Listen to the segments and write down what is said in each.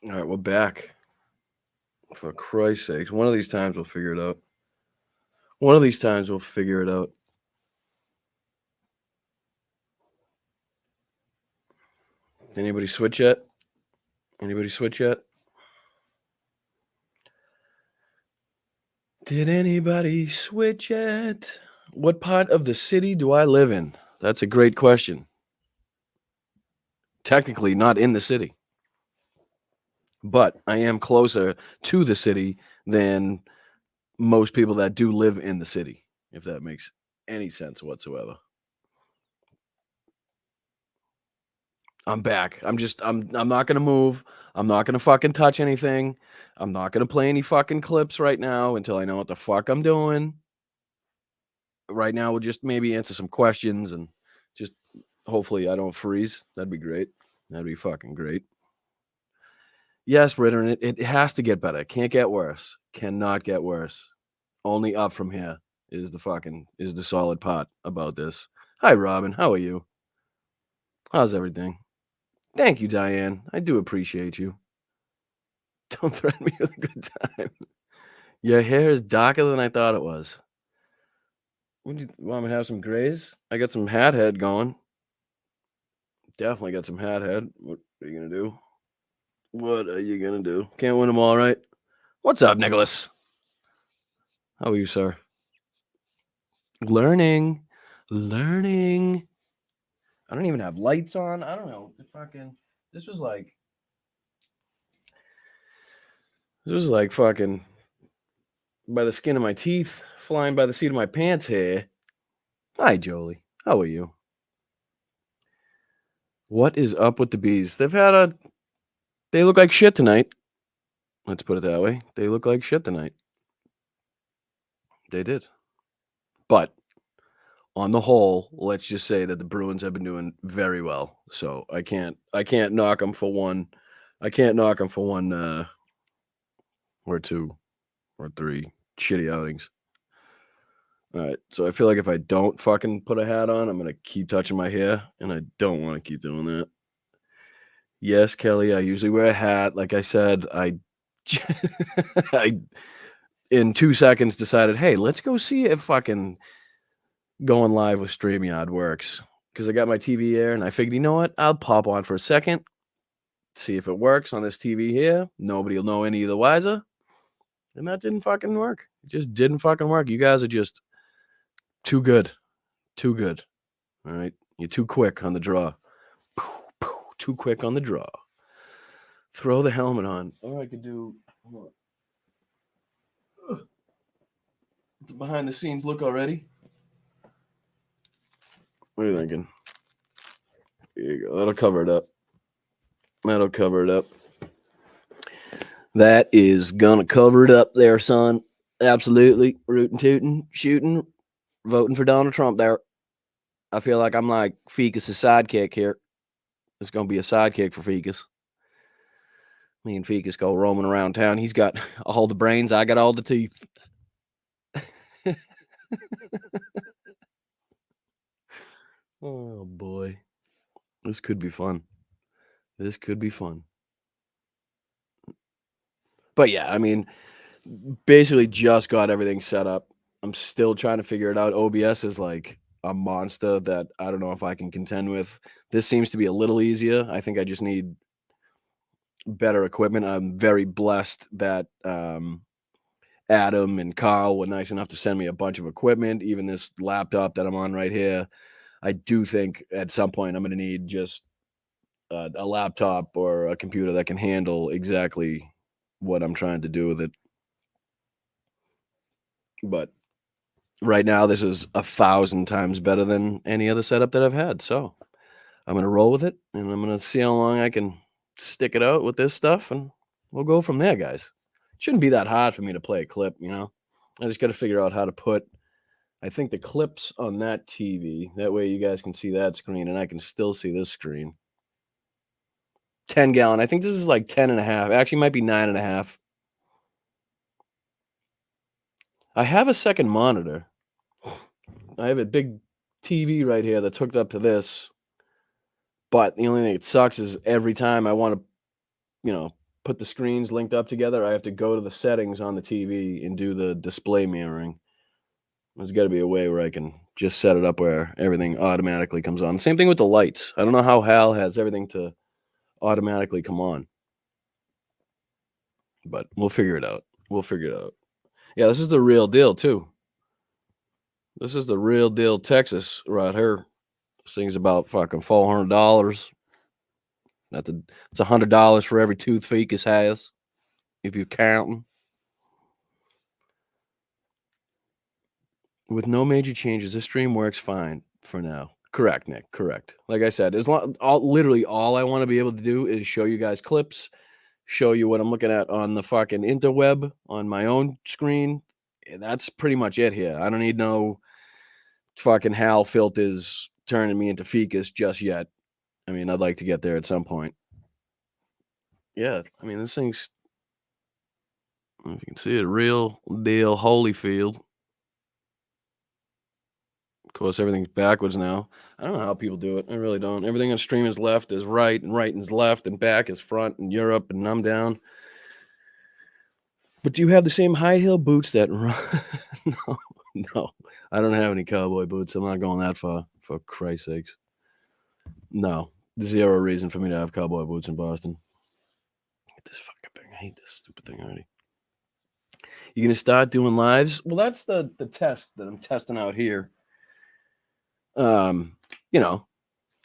All right, we're back. For Christ's sakes, one of these times we'll figure it out. One of these times we'll figure it out. Anybody switch yet? Anybody switch yet? Did anybody switch yet? What part of the city do I live in? That's a great question. Technically, not in the city, but I am closer to the city than most people that do live in the city, if that makes any sense whatsoever. I'm back. I'm not gonna move. I'm not gonna fucking touch anything. I'm not gonna play any fucking clips right now until I know what the fuck I'm doing. Right now, we'll just maybe answer some questions and just hopefully I don't freeze. That'd be great. That'd be fucking great. Yes, Ritter, and it has to get better. It can't get worse. Cannot get worse. Only up from here is the solid part about this. Hi, Robin. How are you? How's everything? Thank you, Diane. I do appreciate you. Don't threaten me with a good time. Your hair is darker than I thought it was. Would you want me to have some grays? I got some hat head going. Definitely got some hat head. What are you gonna do? What are you gonna do? Can't win them all, right? What's up, Nicholas? How are you, sir? Learning. Learning. I don't even have lights on. I don't know. The fucking this was like this was like fucking by the skin of my teeth, flying by the seat of my pants here. Hi, Jolie. How are you? What is up with the bees? They look like shit tonight. Let's put it that way. They look like shit tonight. They did. But on the whole, let's just say that the Bruins have been doing very well. So I can't knock them for one. I can't knock them for one or two or three shitty outings. All right. So I feel like if I don't fucking put a hat on, I'm gonna keep touching my hair, and I don't want to keep doing that. Yes, Kelly. I usually wear a hat. Like I said, I in 2 seconds decided, hey, let's go see if fucking going live with StreamYard works. Because I got my TV here and I figured, you know what? I'll pop on for a second, see if it works on this TV here. Nobody will know any of the wiser. And that didn't fucking work. It just didn't fucking work. You guys are just too good. Too good. All right. You're too quick on the draw. Too quick on the draw. Throw the helmet on. Or I could do. The behind the scenes look already. What are you thinking? Here you go. That'll cover it up. That'll cover it up. That is gonna cover it up there, son. Absolutely. Rootin' tootin', shooting, voting for Donald Trump there. I feel like I'm like Ficus' sidekick here. It's gonna be a sidekick for Ficus. Me and Ficus go roaming around town. He's got all the brains, I got all the teeth. Oh boy. This could be fun. This could be fun. But yeah, I mean, basically just got everything set up. I'm still trying to figure it out. OBS is like a monster that I don't know if I can contend with. This seems to be a little easier. I think I just need better equipment. I'm very blessed that Adam and Carl were nice enough to send me a bunch of equipment, even this laptop that I'm on right here. I do think at some point I'm going to need just a laptop or a computer that can handle exactly what I'm trying to do with it. But right now, this is 1,000 times better than any other setup that I've had. So I'm going to roll with it and I'm going to see how long I can stick it out with this stuff. And we'll go from there, guys. It shouldn't be that hard for me to play a clip, you know? I just got to figure out how to put, I think, the clips on that TV. That way you guys can see that screen and I can still see this screen. 10 gallon. I think this is like 10 and a half. Actually, might be 9.5. I have a second monitor. I have a big TV right here that's hooked up to this. But the only thing that sucks is every time I want to, put the screens linked up together, I have to go to the settings on the TV and do the display mirroring. There's got to be a way where I can just set it up where everything automatically comes on. Same thing with the lights. I don't know how Hal has everything to automatically come on, but we'll figure it out. We'll figure it out. Yeah, this is the real deal too. This is the real deal Texas right here. This thing's about fucking $400. It's $100 for every tooth Ficus has, if you're counting. With no major changes, this stream works fine for now. Correct, Nick. Correct. Like I said, literally all I want to be able to do is show you guys clips, show you what I'm looking at on the fucking interweb on my own screen. And that's pretty much it here. I don't need no fucking Hal filters turning me into Ficus just yet. I mean, I'd like to get there at some point. Yeah, I mean, this thing's, if you can see it, real deal Holyfield. Of course, everything's backwards now. I don't know how people do it. I really don't. Everything on stream is left is right, and right is left, and back is front, and you're up, and I'm down. But do you have the same high heel boots that run? No. I don't have any cowboy boots. I'm not going that far, for Christ's sakes. No. Zero reason for me to have cowboy boots in Boston. I hate this fucking thing. I hate this stupid thing already. You gonna start doing lives? Well, that's the test that I'm testing out here. You know,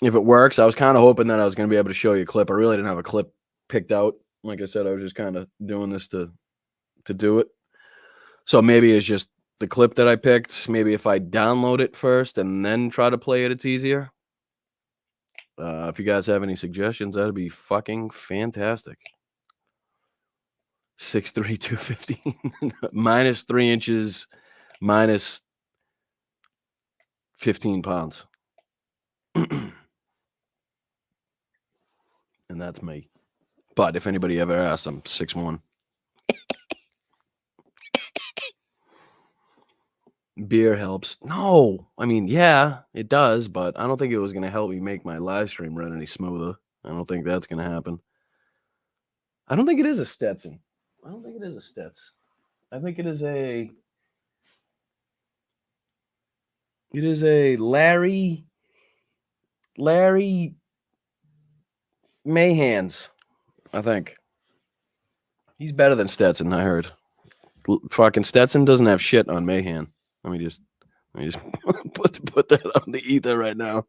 if it works, I was kind of hoping that I was going to be able to show you a clip. I really didn't have a clip picked out. Like I said, I was just kind of doing this to do it. So maybe it's just the clip that I picked. Maybe if I download it first and then try to play it, it's easier. If you guys have any suggestions, that'd be fucking fantastic. 6'3", 215, minus 3 inches, minus 15 pounds. And that's me. But if anybody ever asks, I'm 6'1". Beer helps. No, I mean, yeah, it does, but I don't think it was going to help me make my live stream run any smoother. I don't think that's going to happen. I don't think it is a Stetson. I don't think it is a Stets. I think it is a Larry Mahans, I think. He's better than Stetson, I heard. Fucking Stetson doesn't have shit on Mahan. Let me just put that on the ether right now.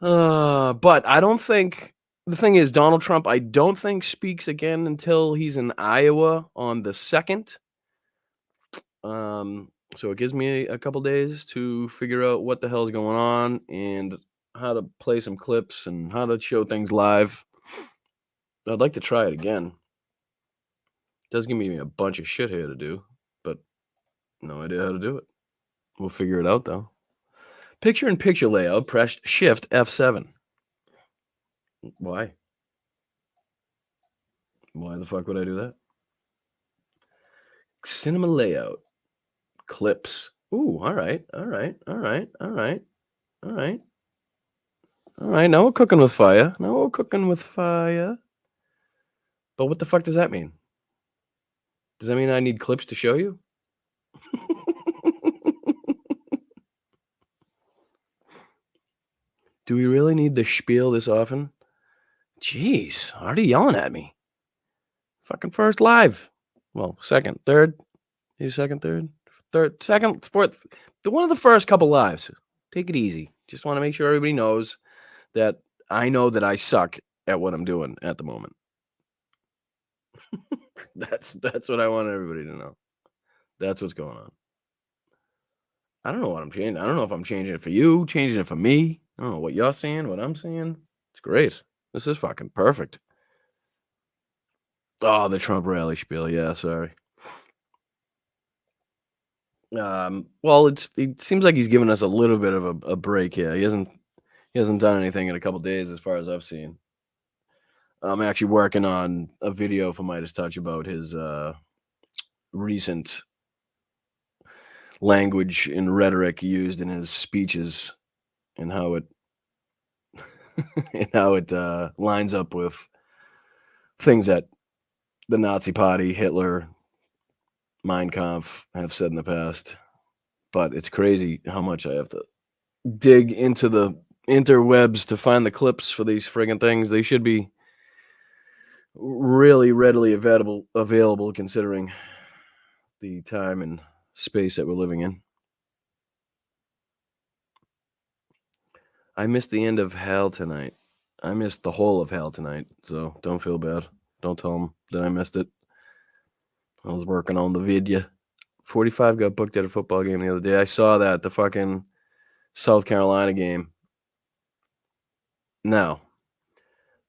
But I don't think, the thing is, Donald Trump, I don't think speaks again until he's in Iowa on the 2nd. So it gives me a couple days to figure out what the hell's going on and how to play some clips and how to show things live. I'd like to try it again. It does give me a bunch of shit here to do, but no idea how to do it. We'll figure it out though. Picture-in-picture layout, press Shift F7. Why? Why the fuck would I do that? Cinema layout. Clips. Ooh, all right. Now we're cooking with fire. But what the fuck does that mean? Does that mean I need clips to show you? Do we really need the spiel this often? Jeez, already yelling at me. Fucking first live. Well, second, third. Maybe second, third, second, fourth. One of the first couple lives. Take it easy. Just want to make sure everybody knows that I know that I suck at what I'm doing at the moment. That's what I want everybody to know. That's what's going on. I don't know what I'm changing. I don't know if I'm changing it for you, changing it for me. I don't know what you're seeing, what I'm seeing. It's great. This is fucking perfect. Oh, the Trump rally spiel. Yeah, sorry. Well, it seems like he's given us a little bit of a break here. He hasn't done anything in a couple days, as far as I've seen. I'm actually working on a video for Midas Touch about his recent language and rhetoric used in his speeches and how it and how it lines up with things that the Nazi Party, Hitler, Mein Kampf have said in the past. But it's crazy how much I have to dig into the interwebs to find the clips for these friggin' things. They should be really readily available considering the time and space that we're living in. I missed the end of Hell tonight. I missed the whole of Hell tonight, so don't feel bad. Don't tell them that I missed it. I was working on the video. 45 got booked at a football game the other day. I saw that, the fucking South Carolina game. Now,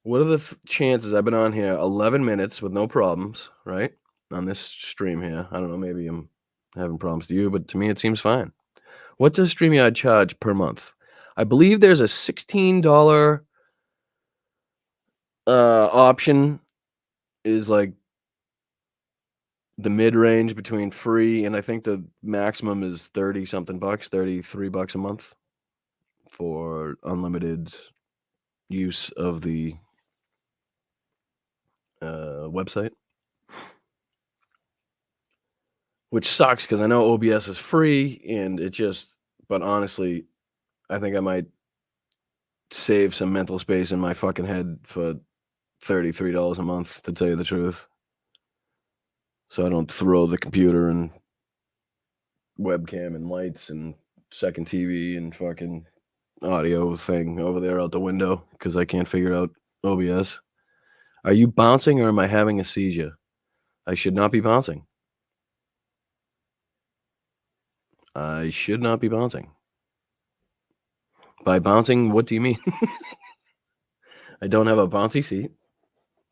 what are the chances? I've been on here 11 minutes with no problems, right? On this stream here. I don't know, maybe I'm having problems to you, but to me it seems fine. What does StreamYard charge per month? I believe there's a $16 option is like the mid-range between free and I think the maximum is 30 something bucks, $33 a month for unlimited use of the website. Which sucks because I know OBS is free and it just, but honestly, I think I might save some mental space in my fucking head for $33 a month, to tell you the truth. So I don't throw the computer and webcam and lights and second TV and fucking audio thing over there out the window because I can't figure out OBS. Are you bouncing or am I having a seizure? I should not be bouncing. I should not be bouncing. By bouncing, what do you mean? I don't have a bouncy seat.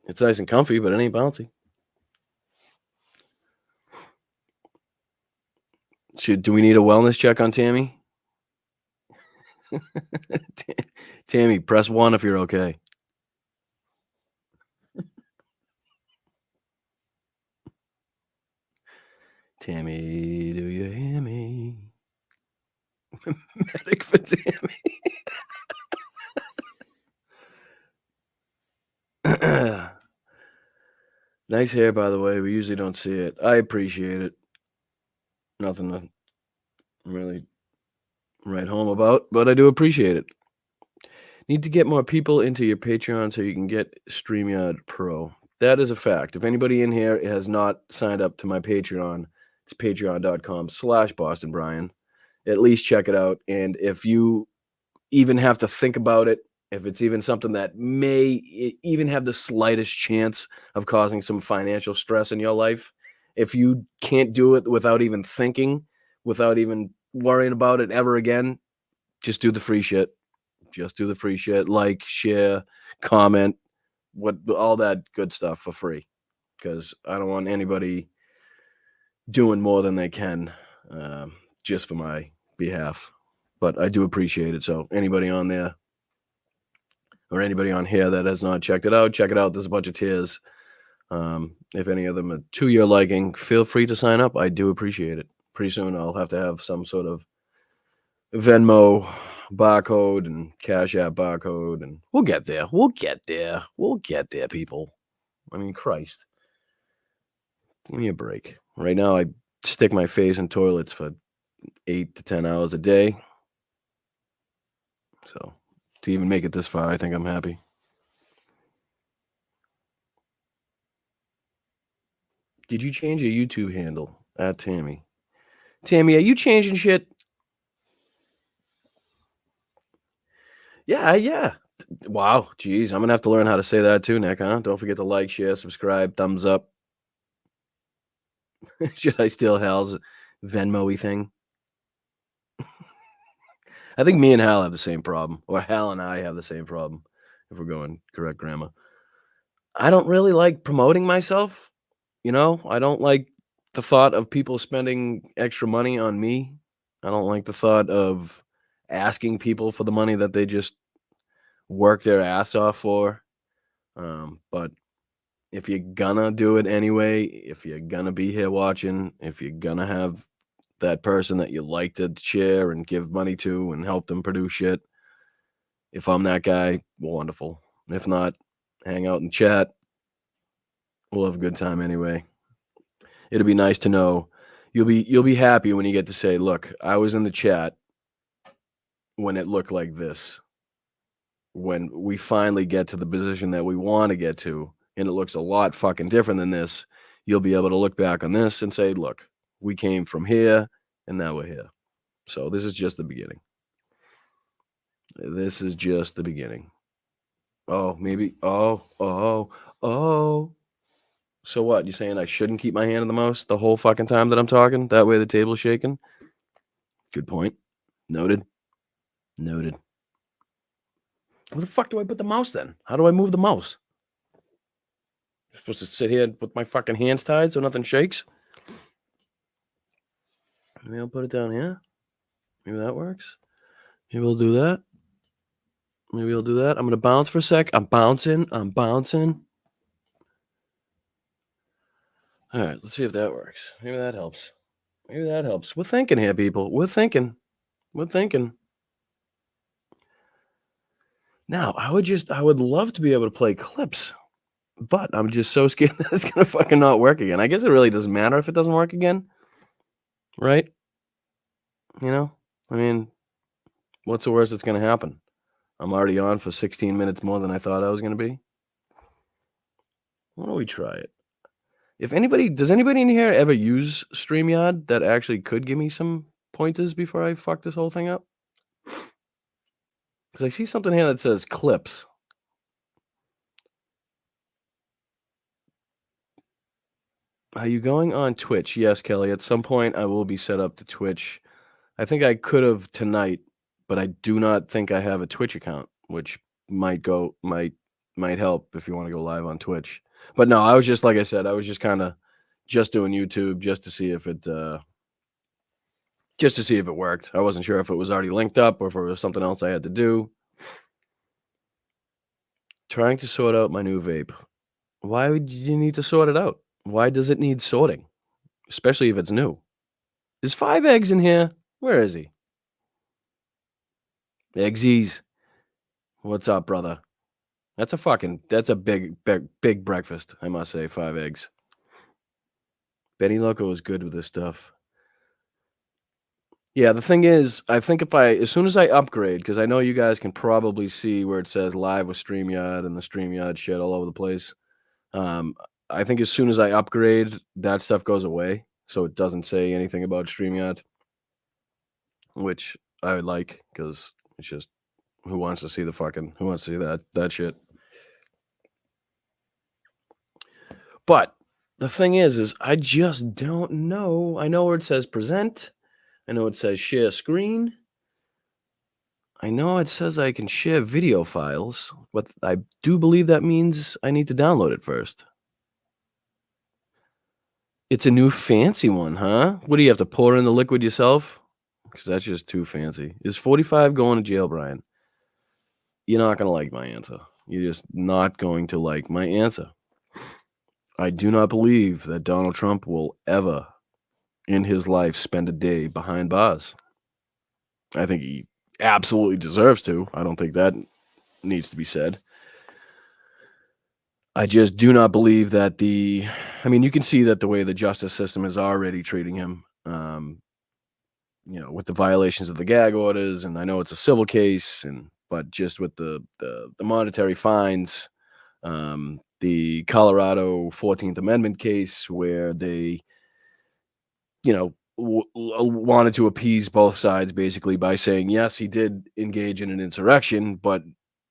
It's nice and comfy, but it ain't bouncy. Do we need a wellness check on Tammy? Tammy, press 1 if you're okay. Tammy, do you hear me? Medic for Tammy. Nice hair, by the way. We usually don't see it. I appreciate it. Nothing to really write home about, but I do appreciate it. Need to get more people into your Patreon so you can get StreamYard Pro. That is a fact. If anybody in here has not signed up to my Patreon, it's patreon.com/BostonBrian. At least check it out. And if you even have to think about it, if it's even something that may even have the slightest chance of causing some financial stress in your life, if you can't do it without even thinking, without even worrying about it ever again, just do the free shit. Just do the free shit. Like, share, comment, all that good stuff for free. Because I don't want anybody doing more than they can just for my behalf. But I do appreciate it. So anybody on there or anybody on here that has not checked it out, check it out. There's a bunch of tiers. If any of them are to your liking, feel free to sign up. I do appreciate it. Pretty soon I'll have to have some sort of Venmo barcode and Cash App barcode, and we'll get there. We'll get there. We'll get there, people. I mean, Christ. Give me a break. Right now, I stick my face in toilets for 8 to 10 hours a day. So to even make it this far, I think I'm happy. Did you change your YouTube handle? At Tammy. Tammy, are you changing shit? Yeah. Wow, geez, I'm gonna have to learn how to say that too, Nick, huh? Don't forget to like, share, subscribe, thumbs up. Should I steal Hal's Venmo-y thing? I think me and Hal have the same problem, or Hal and I have the same problem, if we're going correct grammar. I don't really like promoting myself, you know? I don't like the thought of people spending extra money on me. I don't like the thought of asking people for the money that they just work their ass off for. But if you're gonna do it anyway, if you're gonna be here watching, if you're gonna have that person that you like to share and give money to and help them produce shit, If I'm that guy, wonderful. If not, hang out and chat. We'll have a good time anyway. It'll be nice to know. You'll be happy when you get to say, "Look, I was in the chat when it looked like this." When we finally get to the position that we want to get to, and it looks a lot fucking different than this, you'll be able to look back on this and say, "Look, we came from here, and now we're here." So this is just the beginning. This is just the beginning. Oh, maybe. Oh. So what? You saying I shouldn't keep my hand on the mouse the whole fucking time that I'm talking? That way the table's shaking? Good point. Noted. Noted. Where the fuck do I put the mouse then? How do I move the mouse? I'm supposed to sit here with my fucking hands tied so nothing shakes? Maybe I'll put it down here. Maybe that works. Maybe we'll do that. Maybe we'll do that. I'm going to bounce for a sec. I'm bouncing. All right, let's see if that works. Maybe that helps. We're thinking here, people. We're thinking. Now, I would love to be able to play clips, but I'm just so scared that it's going to fucking not work again. I guess it really doesn't matter if it doesn't work again, right? You know? I mean, what's the worst that's going to happen? I'm already on for 16 minutes more than I thought I was going to be. Why don't we try it? Does anybody in here ever use StreamYard that actually could give me some pointers before I fuck this whole thing up? Because I see something here that says clips. Are you going on Twitch? Yes, Kelly. At some point, I will be set up to Twitch. I think I could have tonight, but I do not think I have a Twitch account, which might help if you want to go live on Twitch. But no, I was just like I said, I was just kind of just doing YouTube just to see if it worked. I wasn't sure if it was already linked up or if it was something else I had to do. Trying to sort out my new vape. Why would you need to sort it out? Why does it need sorting? Especially if it's new. Is 5 eggs in here? Where is he? Eggsies. What's up, brother? That's a big breakfast, I must say, 5 eggs. Benny Loco is good with this stuff. Yeah, the thing is, I think as soon as I upgrade, because I know you guys can probably see where it says live with StreamYard and the StreamYard shit all over the place. I think as soon as I upgrade, that stuff goes away, so it doesn't say anything about StreamYard, which I would like, because it's just who wants to see that shit? But the thing is I just don't know. I know where it says present. I know it says share screen. I know it says I can share video files, but I do believe that means I need to download it first. It's a new fancy one, huh? What do you have to pour in the liquid yourself? Because that's just too fancy. Is 45 going to jail, Brian? You're not going to like my answer. You're just not going to like my answer. I do not believe that Donald Trump will ever in his life spend a day behind bars. I think he absolutely deserves to. I don't think that needs to be said. I just do not believe that you can see that the way the justice system is already treating him, with the violations of the gag orders, and I know it's a civil case, but just with the monetary fines, the Colorado 14th Amendment case where they, wanted to appease both sides basically by saying, yes, he did engage in an insurrection, but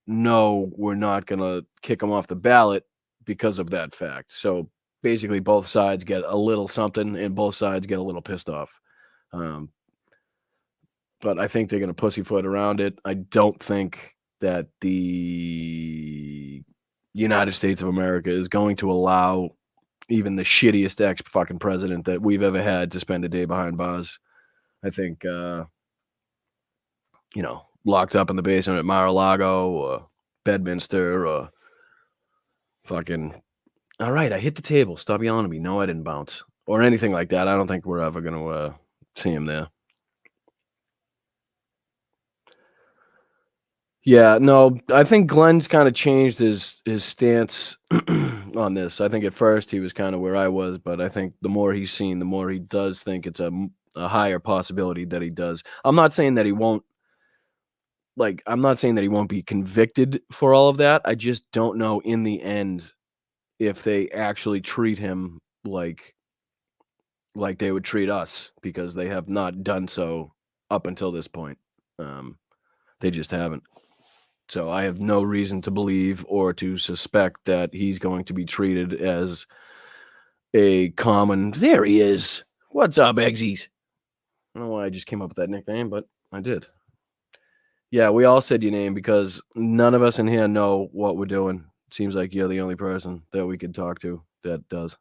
no, we're not going to kick him off the ballot because of that fact. So basically both sides get a little something and both sides get a little pissed off. But I think they're going to pussyfoot around it. I don't think that the United States of America is going to allow even the shittiest ex-fucking president that we've ever had to spend a day behind bars. I think, locked up in the basement at Mar-a-Lago or Bedminster or fucking, all right, I hit the table. Stop yelling at me. No, I didn't bounce. Or anything like that. I don't think we're ever going to see him there. Yeah, no, I think Glenn's kinda changed his stance on this. I think at first he was kinda where I was, but I think the more he's seen, the more he does think it's a higher possibility that he does. I'm not saying that he won't I'm not saying that he won't be convicted for all of that. I just don't know in the end if they actually treat him like they would treat us because they have not done so up until this point. Um, they just haven't. So I have no reason to believe or to suspect that he's going to be treated as a common. There he is. What's up, Eggsy? I don't know why I just came up with that nickname, but I did. Yeah, we all said your name because none of us in here know what we're doing. Seems like you're the only person that we could talk to that does.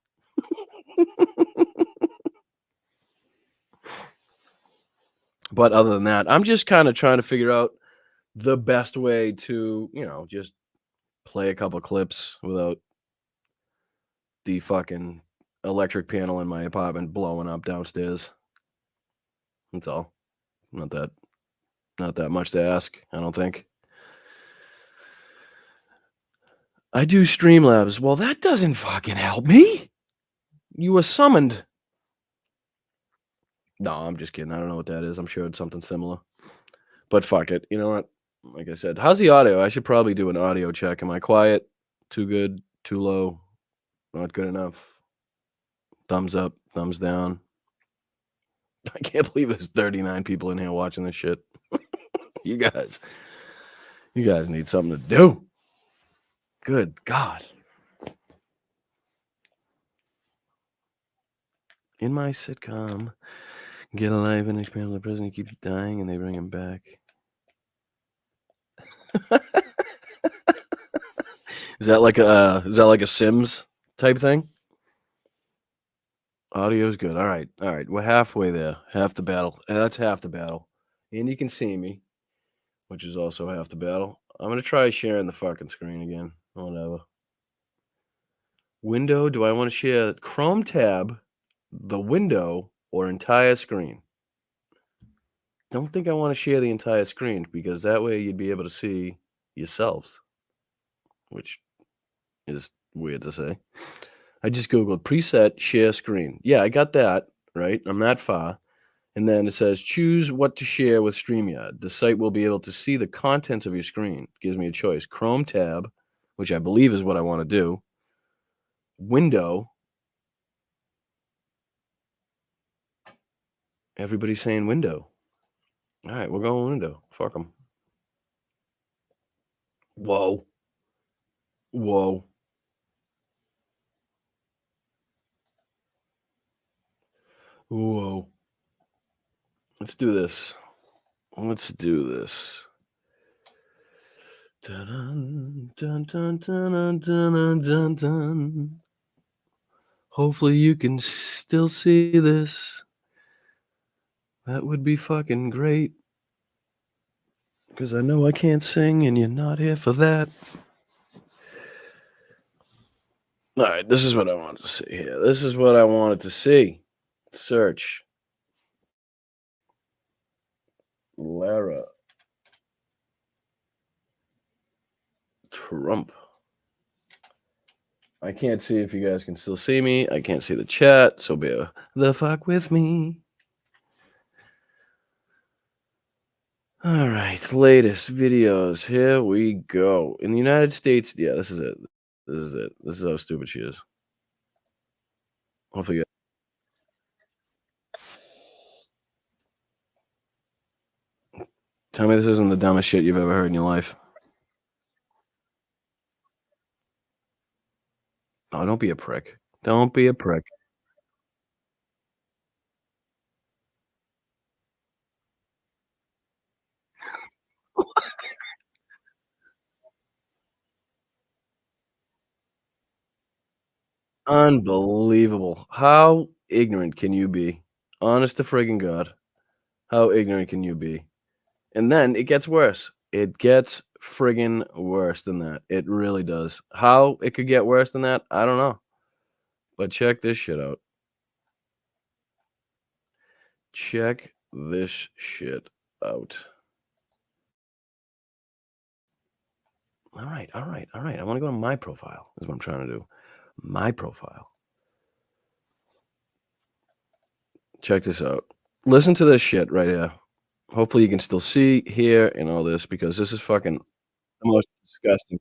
But other than that, I'm just kind of trying to figure out the best way to, just play a couple clips without the fucking electric panel in my apartment blowing up downstairs. That's all. Not that not that much to ask, I don't think. I do Streamlabs. Well, that doesn't fucking help me. You were summoned. No, I'm just kidding. I don't know what that is. I'm sure it's something similar. But fuck it. You know what? Like I said, how's the audio? I should probably do an audio check. Am I quiet? Too good? Too low? Not good enough? Thumbs up? Thumbs down? I can't believe there's 39 people in here watching this shit. You guys, you guys need something to do. Good God. In my sitcom, get alive and expand the prison. He keeps dying and they bring him back. Is that like a Sims type thing? Audio's good. All right. All right. We're halfway there. Half the battle. That's half the battle. And you can see me, which is also half the battle. I'm gonna try sharing the fucking screen again. Whatever. Window. Do I want to share Chrome tab, the window, or entire screen? Don't think I want to share the entire screen because that way you'd be able to see yourselves, which is weird to say. I just Googled preset share screen. Yeah, I got that, right? I'm that far. And then it says choose what to share with StreamYard. The site will be able to see the contents of your screen. Gives me a choice. Chrome tab, which I believe is what I want to do. Window. Everybody's saying window. All right, we're going window. Fuck them. Whoa. Whoa. Whoa. Let's do this. Let's do this. Dun, dun, dun, dun, dun, dun, dun, dun. Hopefully you can still see this. That would be fucking great. Because I know I can't sing and you're not here for that. All right, this is what I wanted to see here. This is what I wanted to see. Search. Lara Trump. I can't see if you guys can still see me. I can't see the chat, so bear the fuck with me. All right, latest videos. Here we go. In the United States, yeah, this is it. This is it. This is how stupid she is. Hopefully, tell me this isn't the dumbest shit you've ever heard in your life. Oh, don't be a prick. Don't be a prick. Unbelievable. How ignorant can you be? Honest to friggin' God. How ignorant can you be? And then it gets worse. It gets friggin' worse than that. It really does. How it could get worse than that, I don't know. But check this shit out. Check this shit out. All right, all right, all right. I want to go to my profile. Is what I'm trying to do. My profile. Check this out. Listen to this shit right here. Hopefully you can still see, hear, and all this because this is fucking the most disgusting.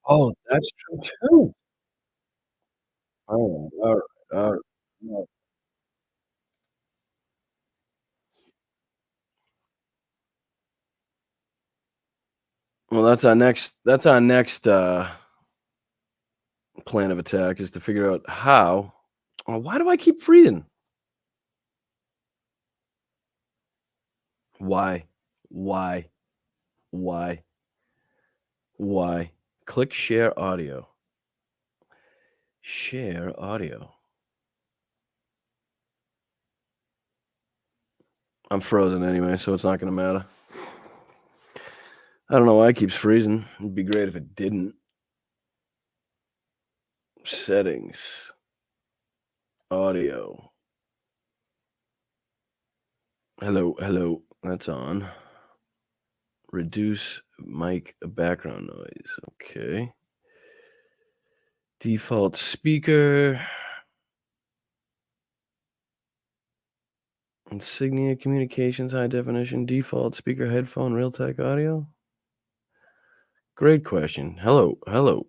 Oh, that's true too. Alright, alright, alright. Well, that's our next plan of attack is to figure out how why do I keep freezing? Why? Why? Why? Why? Click share audio. Share audio. I'm frozen anyway, so it's not gonna matter. I don't know why it keeps freezing. It'd be great if it didn't. Settings. Audio. Hello, hello. That's on. Reduce mic background noise. Okay. Default speaker. Insignia Communications high definition. Default speaker headphone Realtek audio. Great question. Hello, hello.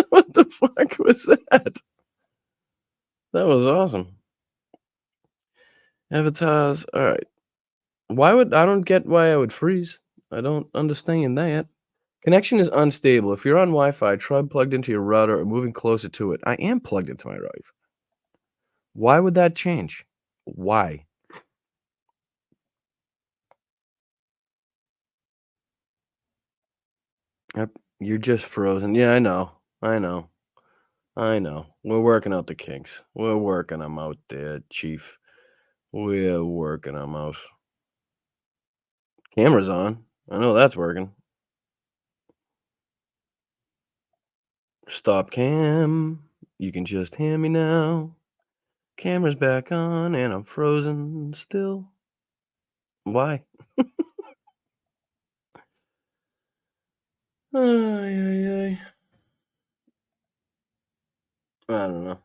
What the fuck was that? That was awesome. Avatars. All right. Why would I don't get why I would freeze. I don't understand that. Connection is unstable. If you're on Wi-Fi, try plugged into your router or moving closer to it. I am plugged into my router. Why would that change? Why? Yep, you're just frozen. Yeah, I know. I know. I know. We're working out the kinks. We're working them out there, Chief. We're working them out. Camera's on. I know that's working. Stop cam. You can just hear me now. Camera's back on and I'm frozen still. Why? Ay, ay, ay. I don't know.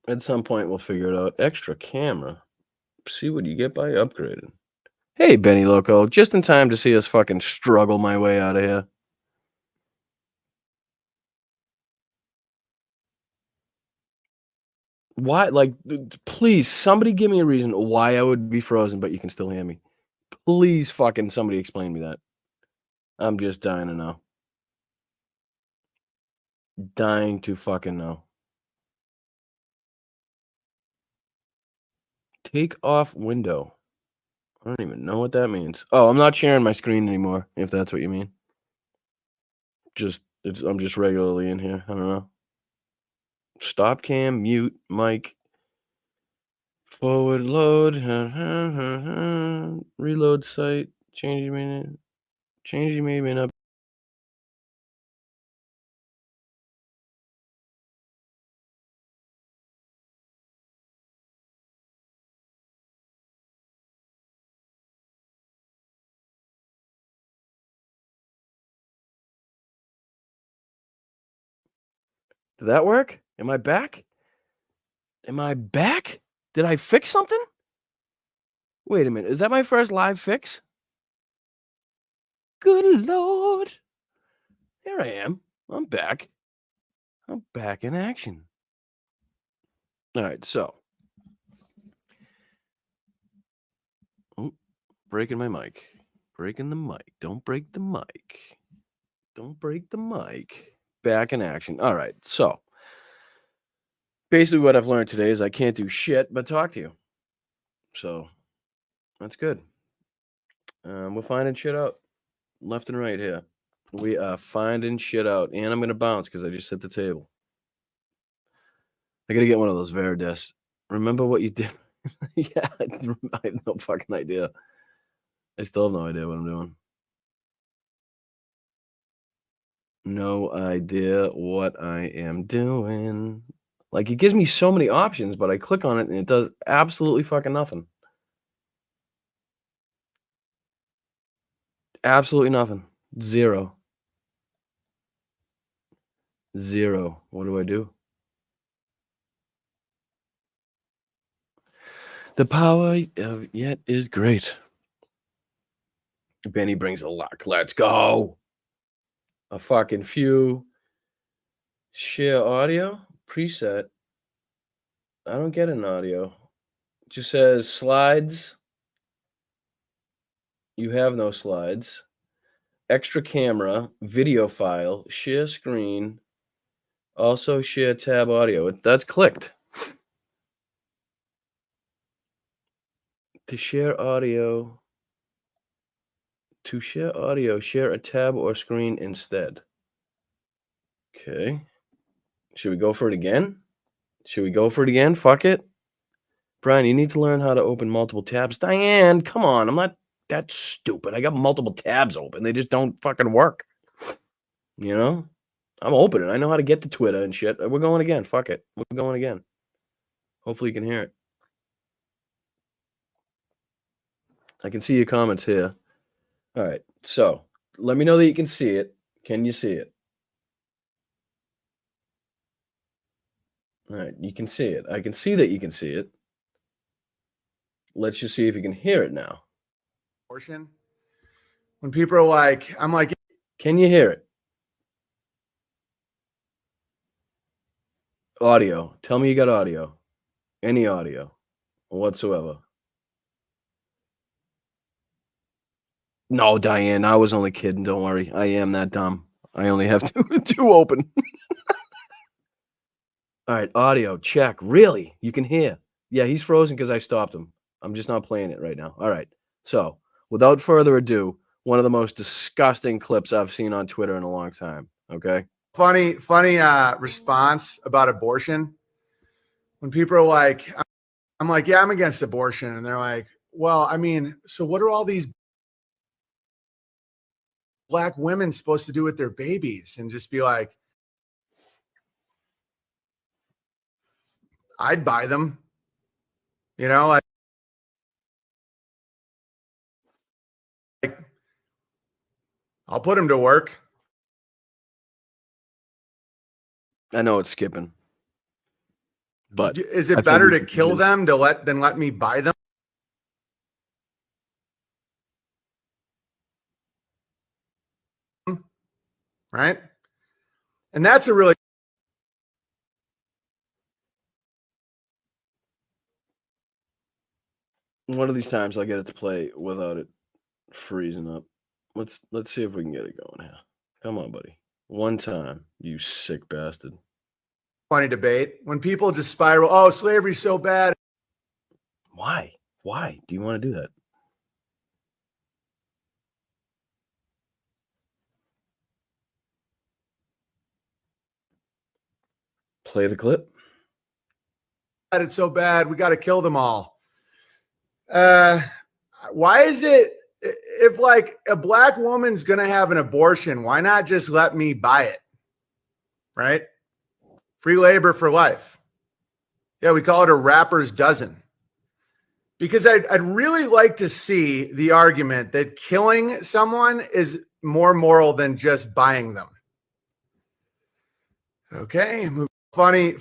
At some point, we'll figure it out. Extra camera. See what you get by upgrading. Hey, Benny Loco. Just in time to see us fucking struggle my way out of here. Why? Like, please, somebody give me a reason why I would be frozen, but you can still hear me. Please, fucking somebody explain me that. I'm just dying to know. Dying to fucking know. Take off window. I don't even know what that means. Oh, I'm not sharing my screen anymore, if that's what you mean. I'm just regularly in here. I don't know. Stop cam, mute, mic, forward load, reload site, changing may not. Did that work? Am I back? Am I back? Did I fix something? Wait a minute. Is that my first live fix? Good lord. Here I am. I'm back. I'm back in action. All right, so oh, breaking my mic. Breaking the mic. Don't break the mic. Don't break the mic. Back in action. All right. So basically what I've learned today is I can't do shit but talk to you. So that's good. We're finding shit out left and right here. We are finding shit out. And I'm going to bounce because I just hit the table. I got to get one of those Verides. Remember what you did? Yeah, I have no fucking idea. I still have no idea what I'm doing. No idea what I am doing. Like, it gives me so many options, but I click on it and it does absolutely fucking nothing. Absolutely nothing. Zero. Zero. What do I do? The power of yet is great. Benny brings a luck. Let's go. A fucking few. Share audio. Preset. I don't get an audio. It just says slides. You have no slides. Extra camera. Video file. Share screen. Also share tab audio. That's clicked. To share audio. To share audio, share a tab or screen instead. Okay. Should we go for it again? Should we go for it again? Fuck it. Brian, you need to learn how to open multiple tabs. Diane, come on. I'm not that stupid. I got multiple tabs open. They just don't fucking work. You know? I'm opening. I know how to get to Twitter and shit. We're going again. Fuck it. We're going again. Hopefully you can hear it. I can see your comments here. All right. So let me know that you can see it. Can you see it? All right. You can see it. I can see that you can see it. Let's just see if you can hear it now. Portion. When people are like, I'm like, can you hear it? Audio. Tell me you got audio. Any audio whatsoever. No, Diane, I was only kidding. Don't worry. I am that dumb. I only have two open. All right, audio check. Really? You can hear? Yeah, he's frozen because I stopped him. I'm just not playing it right now. All right. So, without further ado, one of the most disgusting clips I've seen on Twitter in a long time. Okay. Funny response about abortion. When people are like, I'm like, yeah, I'm against abortion. And they're like, well, I mean, so what are all these black women supposed to do with their babies? And just be like, I'd buy them. You know, like I'll put them to work. I know it's skipping. But is it better to kill them than let me buy them? Right? And that's a really one of these times I'll get it to play without it freezing up. Let's see if we can get it going here. Come on, buddy. One time, you sick bastard. Funny debate. When people just spiral, oh, slavery's so bad. Why? Why do you want to do that? Play the clip. It's so bad. We got to kill them all. Why is it if like a black woman's going to have an abortion, why not just let me buy it? Right? Free labor for life. Yeah, we call it a rapper's dozen. Because I'd really like to see the argument that killing someone is more moral than just buying them. Okay. Funny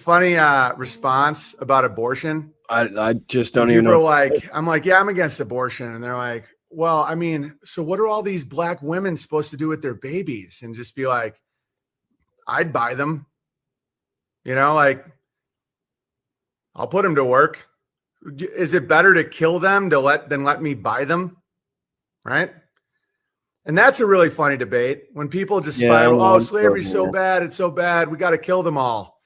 response about abortion. I just don't even know. People are like, I'm like, yeah, I'm against abortion. And they're like, well, I mean, so what are all these black women supposed to do with their babies? And just be like, I'd buy them. You know, like, I'll put them to work. Is it better to kill them than let me buy them? Right? And that's a really funny debate when people just Yeah, I spiral. know, Oh, I'm slavery's so frozen here. bad. It's so bad. We got to kill them all.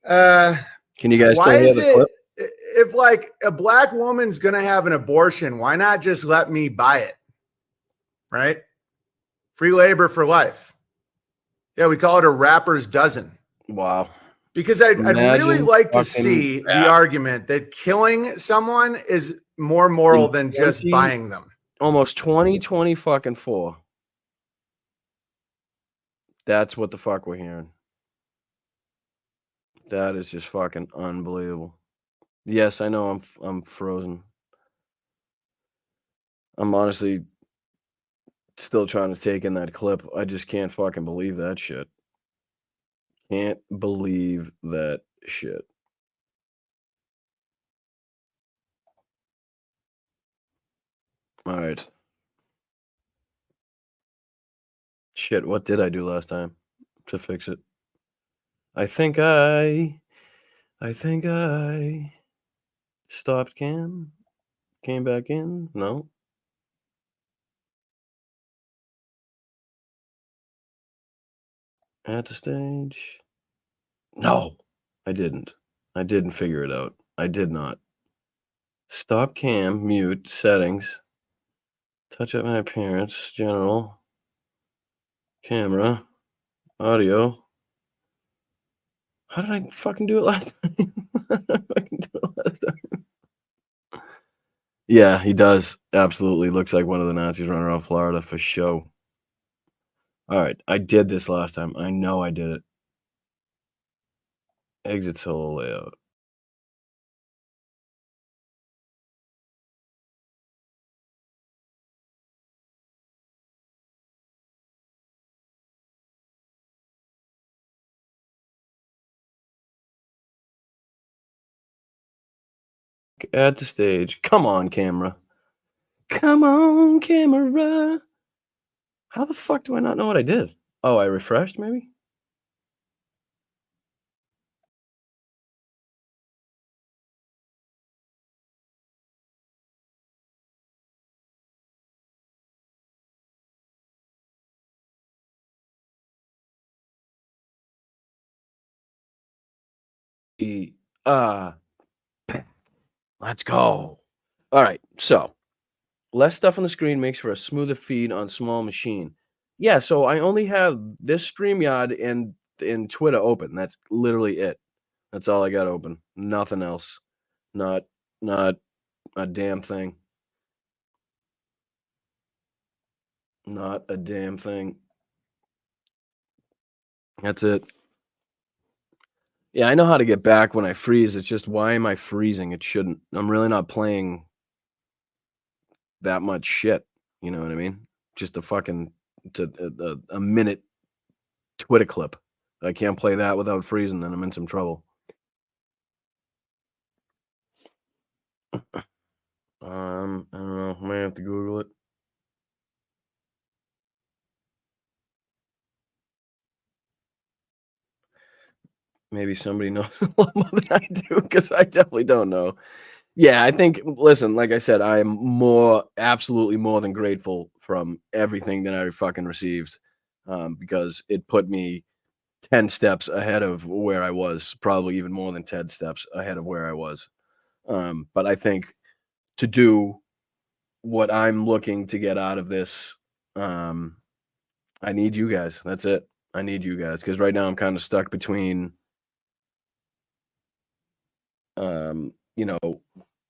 Can you guys Why still hear is the it clip? if like a black woman's going to have an abortion, why not just let me buy it? Right? Free labor for life. Yeah, we call it a rapper's dozen. Wow. Because I'd really Imagine like to fucking see the that. argument that killing someone is more moral In than just 20 buying them. Almost 2020 fucking 4. That's what the fuck we're hearing. That is just fucking unbelievable. Yes, I know I'm frozen. I'm honestly still trying to take in that clip. I just can't fucking believe that shit. Can't believe that shit. All right. Shit, what did I do last time to fix it? I think I stopped cam, came back in. No. At the stage. No, I didn't. I didn't figure it out. I did not. Stop cam, mute, settings, touch up my appearance, general, camera, audio. How did I fucking do it last time? How did I fucking do it last time? Yeah, he does. Absolutely. Looks like one of the Nazis running around Florida for show. All right. I did this last time. I know I did it. Exit solo layout. At the stage. Come on, camera. Come on, camera. How the fuck do I not know what I did? Oh, I refreshed maybe? Uh, let's go. All right. So less stuff on the screen makes for a smoother feed on small machine. Yeah. So I only have this StreamYard and Twitter open. That's literally it. That's all I got open. Nothing else. Not a damn thing. Not a damn thing. That's it. Yeah, I know how to get back when I freeze. It's just why am I freezing? It shouldn't. I'm really not playing that much shit. You know what I mean? Just a fucking a minute Twitter clip. I can't play that without freezing, then I'm in some trouble. I don't know. I might have to Google it. Maybe somebody knows a lot more than I do because I definitely don't know. Yeah, I think. Listen, like I said, I am absolutely more than grateful from everything that I fucking received, because it put me 10 steps ahead of where I was, probably even more than 10 steps ahead of where I was. But I think to do what I'm looking to get out of this, I need you guys. That's it. I need you guys because right now I'm kind of stuck between, you know,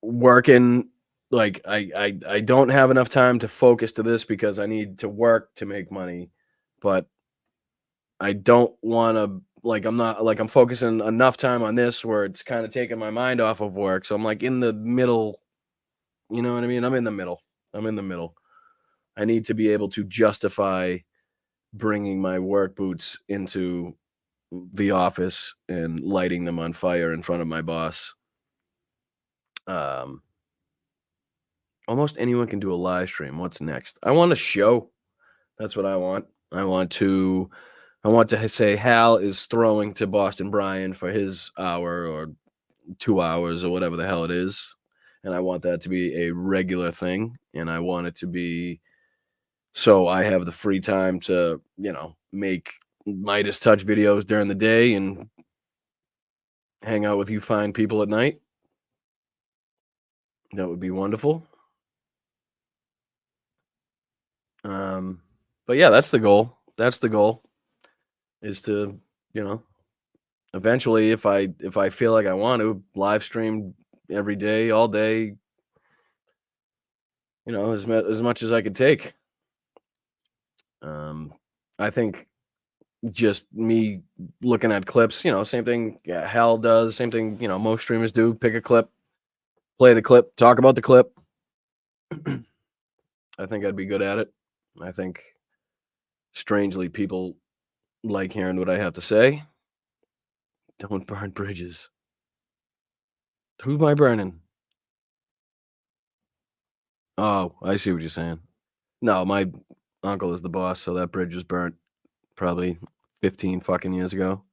working. Like I don't have enough time to focus to this because I need to work to make money, but I don't want to I'm focusing enough time on this where it's kind of taking my mind off of work. So I'm like in the middle, you know what I mean? I'm in the middle. I need to be able to justify bringing my work boots into the office and lighting them on fire in front of my boss. Almost anyone can do a live stream. What's next? I want a show. That's what I want. I want to say Hal is throwing to Boston Brian for his hour or 2 hours or whatever the hell it is. And I want that to be a regular thing. And I want it to be So I have the free time to, make Midas Touch videos during the day and hang out with you fine people at night. That would be wonderful. But yeah, that's the goal. That's the goal, is to, you know, eventually, if I feel like I want to, live stream every day, all day, as much as I could take. I think just me looking at clips, same thing, Hal does, same thing, most streamers do. Pick a clip, play the clip, talk about the clip. I think I'd be good at it. I think, strangely, people like hearing what I have to say. Don't burn bridges. Who am I burning? Oh, I see what you're saying. No, my uncle is the boss, so that bridge was burnt probably 15 fucking years ago.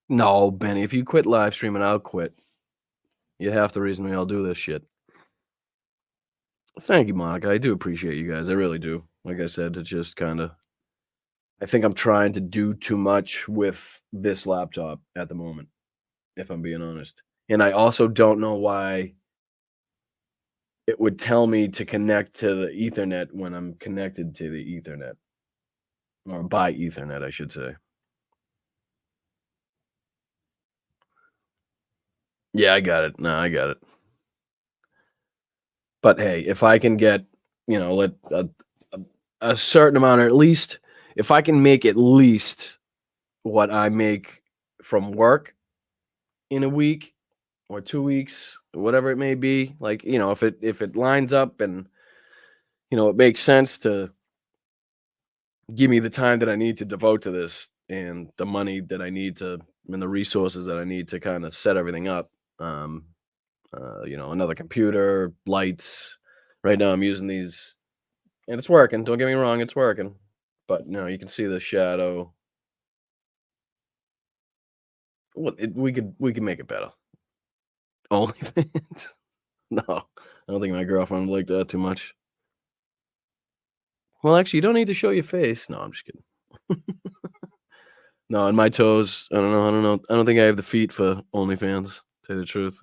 No, Benny, if you quit live streaming, I'll quit. You're half the reason we all do this shit. Thank you, Monica. I do appreciate you guys. I really do. Like I said, it's just kind of, I think I'm trying to do too much with this laptop at the moment, if I'm being honest. And I also don't know why it would tell me to connect to the Ethernet when I'm connected to the Ethernet. Or by Ethernet, I should say. Yeah, I got it. No, I got it. But hey, if I can get, let a certain amount, or at least if I can make at least what I make from work in a week or 2 weeks, whatever it may be, like, if it lines up and, it makes sense to give me the time that I need to devote to this and the money that I need to, and the resources that I need to kind of set everything up. Another computer, lights. Right now I'm using these and it's working. Don't get me wrong, it's working. But no, you can see the shadow. We could make it better. OnlyFans? No, I don't think my girlfriend would like that too much. Well, actually, you don't need to show your face. No, I'm just kidding. No, and my toes. I don't know. I don't think I have the feet for OnlyFans. To tell you the truth,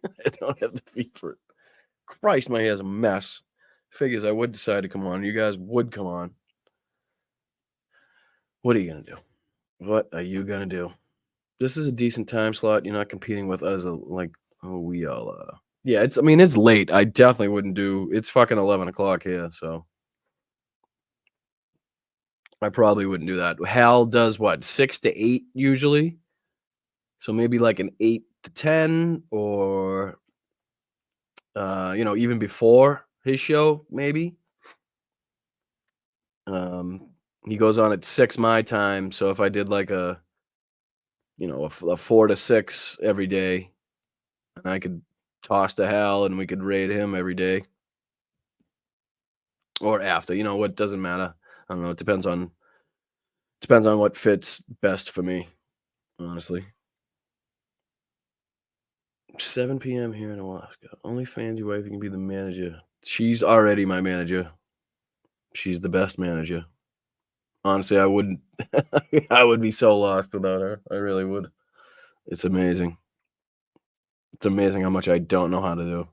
I don't have the feet for it. Christ, my hair's a mess. Figures I would decide to come on. You guys would come on. What are you gonna do? What are you gonna do? This is a decent time slot. You're not competing with us like, oh, we all yeah, it's late. I definitely wouldn't do, it's fucking 11 o'clock here, so I probably wouldn't do that. Hal does what, 6 to 8 usually? So maybe like an 8 to 10, or even before his show, maybe. He goes on at 6 my time, so if I did like a 4 to 6 every day, and I could toss to Hal and we could raid him every day. Or after, what, doesn't matter. I don't know, it depends on what fits best for me, honestly. 7 PM here in Alaska. OnlyFans, your wife, you can be the manager. She's already my manager. She's the best manager. Honestly, I wouldn't I would be so lost without her. I really would. It's amazing. It's amazing how much I don't know how to do.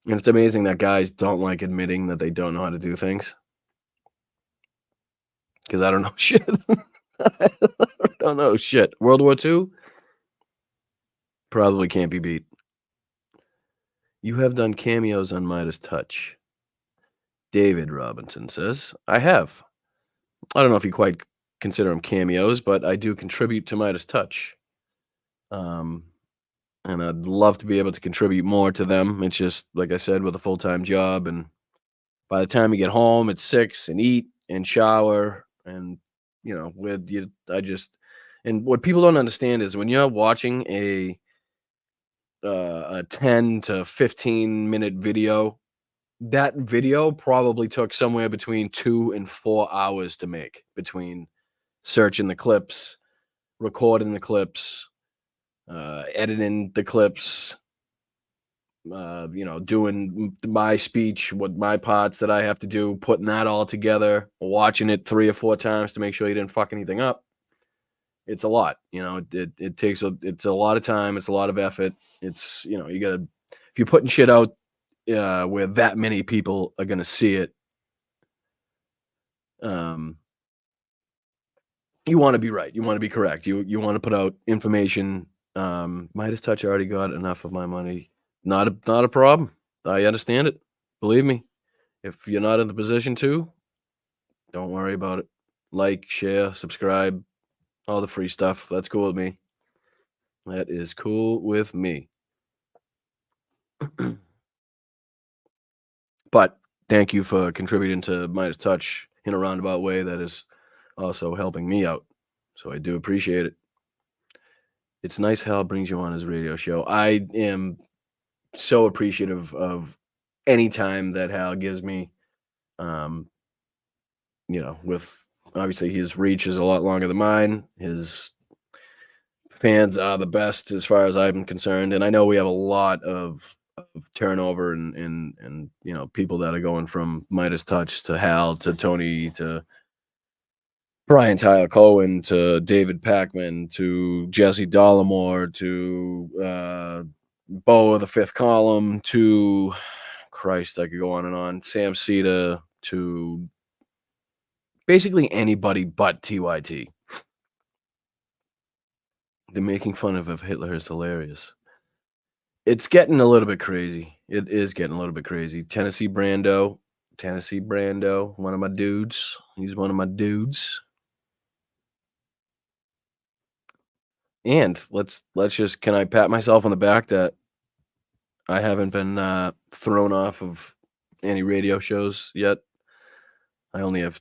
And it's amazing that guys don't like admitting that they don't know how to do things. Because I don't know shit. I don't know shit. World War II? Probably can't be beat. You have done cameos on Midas Touch. David Robinson says, I have. I don't know if you quite consider them cameos, but I do contribute to Midas Touch. And I'd love to be able to contribute more to them. It's just, like I said, with a full-time job. And by the time you get home, it's 6 and eat and shower. And, and what people don't understand is when you're watching a 10 to 15 minute video, that video probably took somewhere between 2 and 4 hours to make, between searching the clips, recording the clips, editing the clips, doing my speech, what my parts that I have to do, putting that all together, watching it 3 or 4 times to make sure you didn't fuck anything up. It's a lot, it takes it's a lot of time. It's a lot of effort. It's, you gotta, if you're putting shit out, where that many people are going to see it, you want to be right. You want to be correct. You want to put out information. Midas Touch already got enough of my money. Not a problem. I understand it. Believe me. If you're not in the position to, don't worry about it. Like, share, subscribe, all the free stuff. That's cool with me. That is cool with me. But thank you for contributing to Midas Touch in a roundabout way that is also helping me out. So I do appreciate it. It's nice Hal brings you on his radio show. I am so appreciative of any time that Hal gives me. With obviously his reach is a lot longer than mine. His fans are the best as far as I'm concerned. And I know we have a lot of turnover and people that are going from Midas Touch to Hal to Tony to Brian Tyler Cohen to David Packman to Jesse Dollamore to Bo of the Fifth Column to Christ, I could go on and on. Sam Cedar to basically anybody but TYT. The making fun of Hitler is hilarious. It's getting a little bit crazy. It is getting a little bit crazy. Tennessee Brando, one of my dudes. He's one of my dudes. And let's just, can I pat myself on the back that I haven't been thrown off of any radio shows yet. I only have,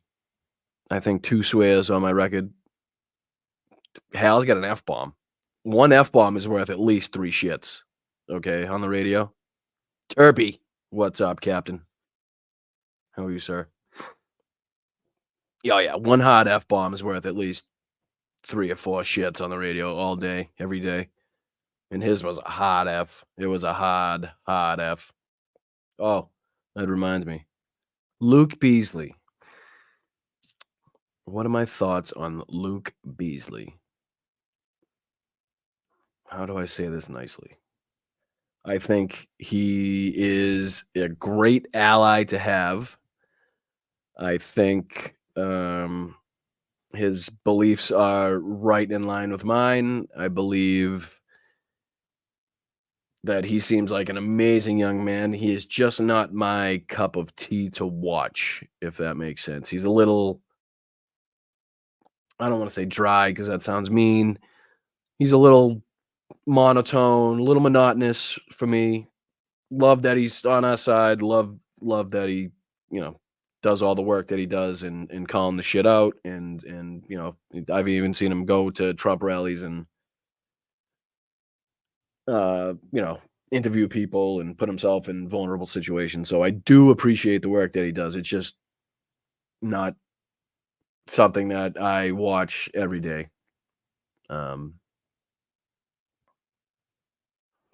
I think, 2 swears on my record. Hal's got an F-bomb. 1 F-bomb is worth at least 3 shits. Okay, on the radio. Turpy, what's up, Captain? How are you, sir? Yeah, 1 hard F-bomb is worth at least 3 or 4 shits on the radio all day, every day. And his was a hard F. It was a hard F. Oh, that reminds me. Luke Beasley. What are my thoughts on Luke Beasley? How do I say this nicely? I think he is a great ally to have. I think his beliefs are right in line with mine. I believe that he seems like an amazing young man. He is just not my cup of tea to watch, if that makes sense. He's a little, I don't want to say dry because that sounds mean. He's a little monotone, a little monotonous for me. Love that he's on our side. Love that he, does all the work that he does and calling the shit out. And I've even seen him go to Trump rallies and interview people and put himself in vulnerable situations. So I do appreciate the work that he does. It's just not something that I watch every day.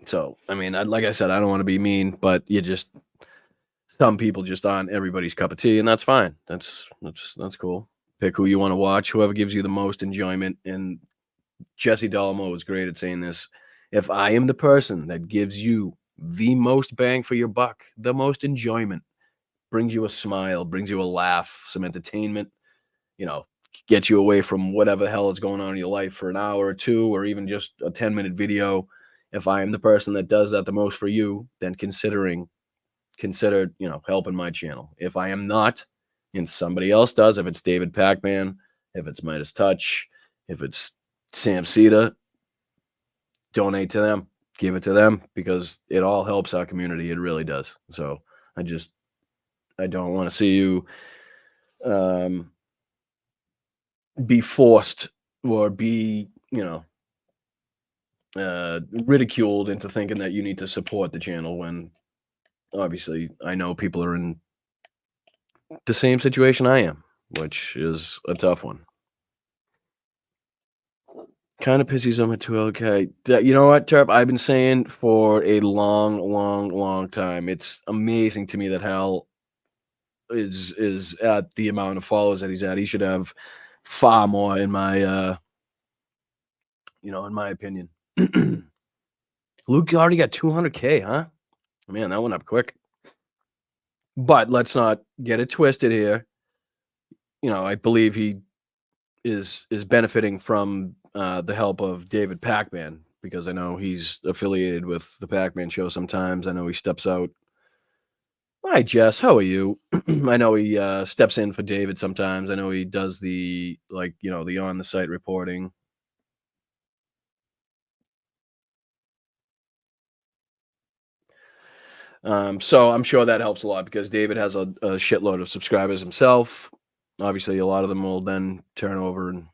So, I mean, like I said, I don't want to be mean, but some people just aren't everybody's cup of tea, and that's fine. That's cool. Pick who you want to watch, whoever gives you the most enjoyment. And Jesse Dollamore was great at saying this. If I am the person that gives you the most bang for your buck, the most enjoyment, brings you a smile, brings you a laugh, some entertainment, gets you away from whatever the hell is going on in your life for an hour or 2, or even just a 10-minute video. If I am the person that does that the most for you, then consider, helping my channel. If I am not, and somebody else does, if it's David Packman, if it's Midas Touch, if it's Sam Cedar, donate to them, give it to them, because it all helps our community. It really does. So I don't want to see you be forced or be, ridiculed into thinking that you need to support the channel when obviously I know people are in the same situation I am, which is a tough one. Kind of pisses on me too. Okay. You know what, Terp? I've been saying for a long, long, long time. It's amazing to me that Hal is at the amount of followers that he's at. He should have far more in my in my opinion. Luke already got 200K, huh? Man, that went up quick. But let's not get it twisted here. I believe he is benefiting from the help of David Pac-Man, because I know he's affiliated with the Pac-Man show sometimes. I know he steps out. Hi, Jess. How are you? I know he steps in for David sometimes. I know he does the the on the site reporting. So I'm sure that helps a lot because David has a shitload of subscribers himself. Obviously, a lot of them will then turn over and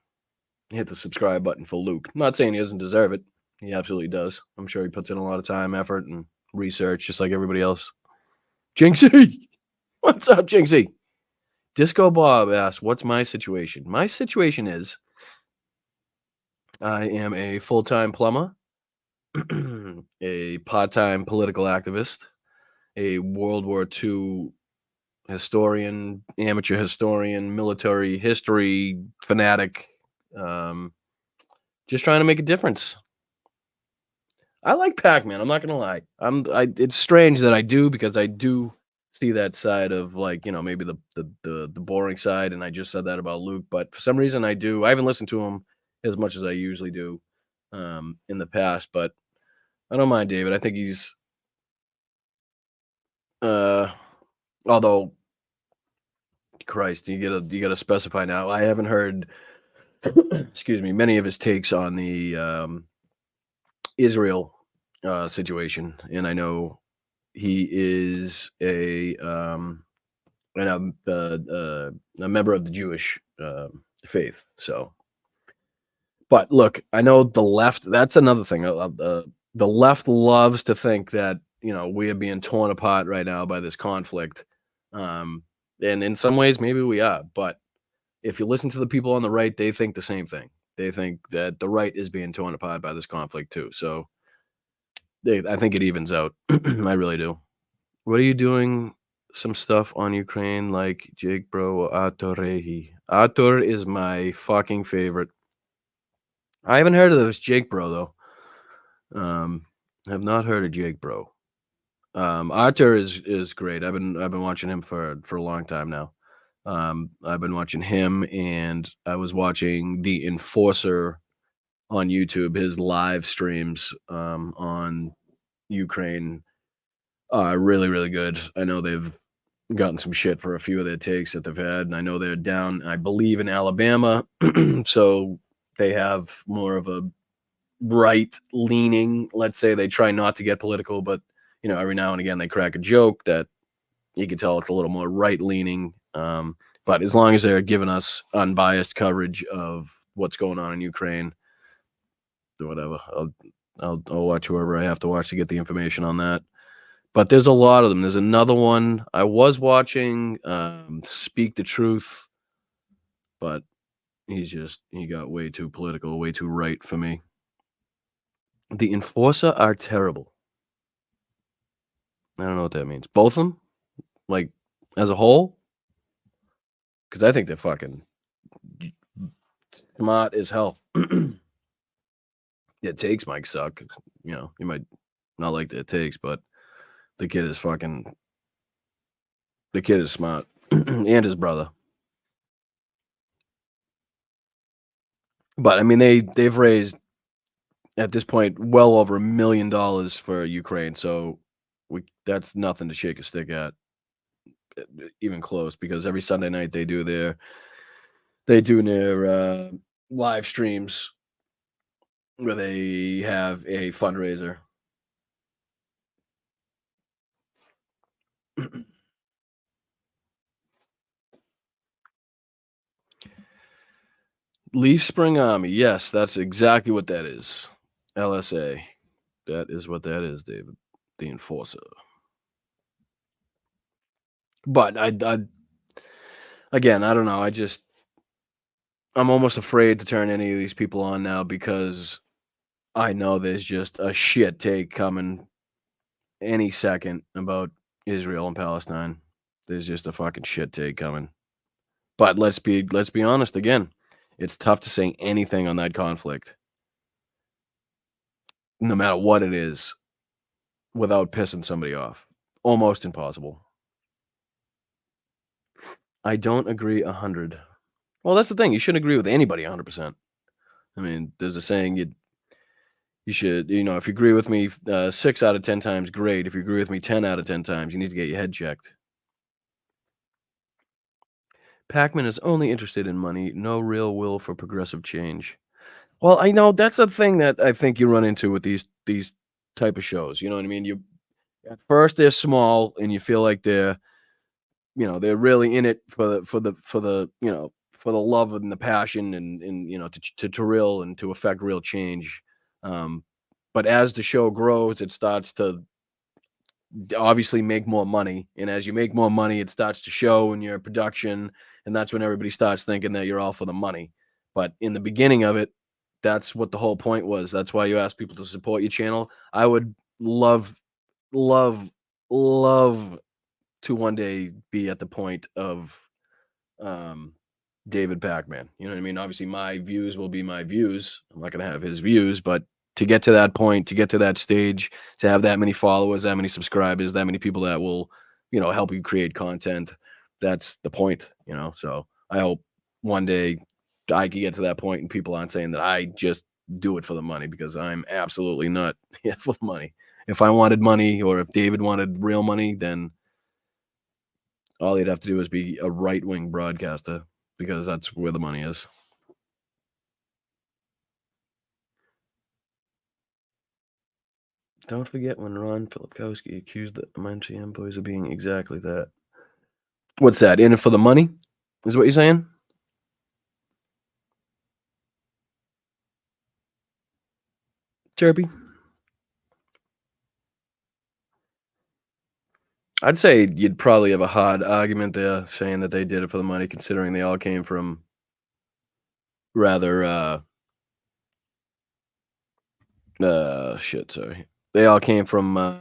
hit the subscribe button for Luke. I'm not saying he doesn't deserve it. He absolutely does. I'm sure he puts in a lot of time, effort, and research, just like everybody else. Jinxie! What's up, Jinxie? Disco Bob asks, what's my situation? My situation is I am a full-time plumber, a part-time political activist, a World War II historian, amateur historian, military history fanatic, just trying to make a difference. I like Pac-Man. I'm not gonna lie. It's strange that I do, because I do see that side of, maybe the boring side, and I just said that about Luke. But for some reason, I do. I haven't listened to him as much as I usually do in the past, but I don't mind David. I think he's although Christ, you gotta specify now. I haven't heard excuse me, many of his takes on the Israel situation, and I know he is a member of the Jewish faith. So, but look, I know the left. That's another thing. The left loves to think that we are being torn apart right now by this conflict, and in some ways, maybe we are. But if you listen to the people on the right, they think the same thing. They think that the right is being torn apart by this conflict too. So I think it evens out. I really do. What are you doing? Some stuff on Ukraine, like Jake Bro or Atorehi. Ator is my fucking favorite. I haven't heard of this Jake Bro though. Have not heard of Jake Bro. Ator is great. I've been watching him for a long time now. I've been watching him, and I was watching the Enforcer on YouTube. His live streams on Ukraine are really, really good. I know they've gotten some shit for a few of their takes that they've had, and I know they're down, I believe, in Alabama, so they have more of a right leaning. Let's say they try not to get political, but every now and again they crack a joke that you can tell it's a little more right leaning. But as long as they're giving us unbiased coverage of what's going on in Ukraine, whatever, I'll watch whoever I have to watch to get the information on that. But there's a lot of them. There's another one I was watching, Speak the Truth, but he got way too political, way too right for me. The Enforcer are terrible. I don't know what that means. Both of them, like as a whole, because I think they're fucking smart as hell. Yeah, takes might suck. You might not like the takes, but the kid is smart, and his brother. But I mean, they've raised at this point well over $1 million for Ukraine, so that's nothing to shake a stick at, even close. Because every Sunday night they do their live streams where they have a fundraiser. Leaf Spring Army. Yes, that's exactly what that is. LSA. That is what that is, David. The Enforcer. But I again, I don't know. I'm almost afraid to turn any of these people on now because I know there's just a shit take coming any second about Israel and Palestine. There's just a fucking shit take coming. But let's be honest again. It's tough to say anything on that conflict, no matter what it is, without pissing somebody off. Almost impossible. I don't agree 100. Well, that's the thing. You shouldn't agree with anybody 100%. I mean, there's a saying you should, if you agree with me 6 out of 10 times, great. If you agree with me 10 out of 10 times, you need to get your head checked. Pac-Man is only interested in money, no real will for progressive change. Well, I know that's a thing that I think you run into with these type of shows. You know what I mean? You at first they're small and you feel like they're really in it for the love and the passion and to real and to affect real change. But as the show grows, it starts to obviously make more money, and as you make more money, it starts to show in your production, and that's when everybody starts thinking that you're all for the money. But in the beginning of it, that's what the whole point was. That's why you ask people to support your channel. I would love, love, love to one day be at the point of David Pac-Man. You know what I mean? Obviously, my views will be my views. I'm not going to have his views, but to get to that point, to get to that stage, to have that many followers, that many subscribers, that many people that will, help you create content, that's the point, So I hope one day I can get to that point and people aren't saying that I just do it for the money, because I'm absolutely not here for the money. If I wanted money, or if David wanted real money, then all he'd have to do is be a right-wing broadcaster, because that's where the money is. Don't forget when Ron Filipkowski accused the MCM boys of being exactly that. What's that? In it for the money? Is what you're saying? Chirpy? I'd say you'd probably have a hard argument there saying that they did it for the money, considering they all came from rather sorry. They all came from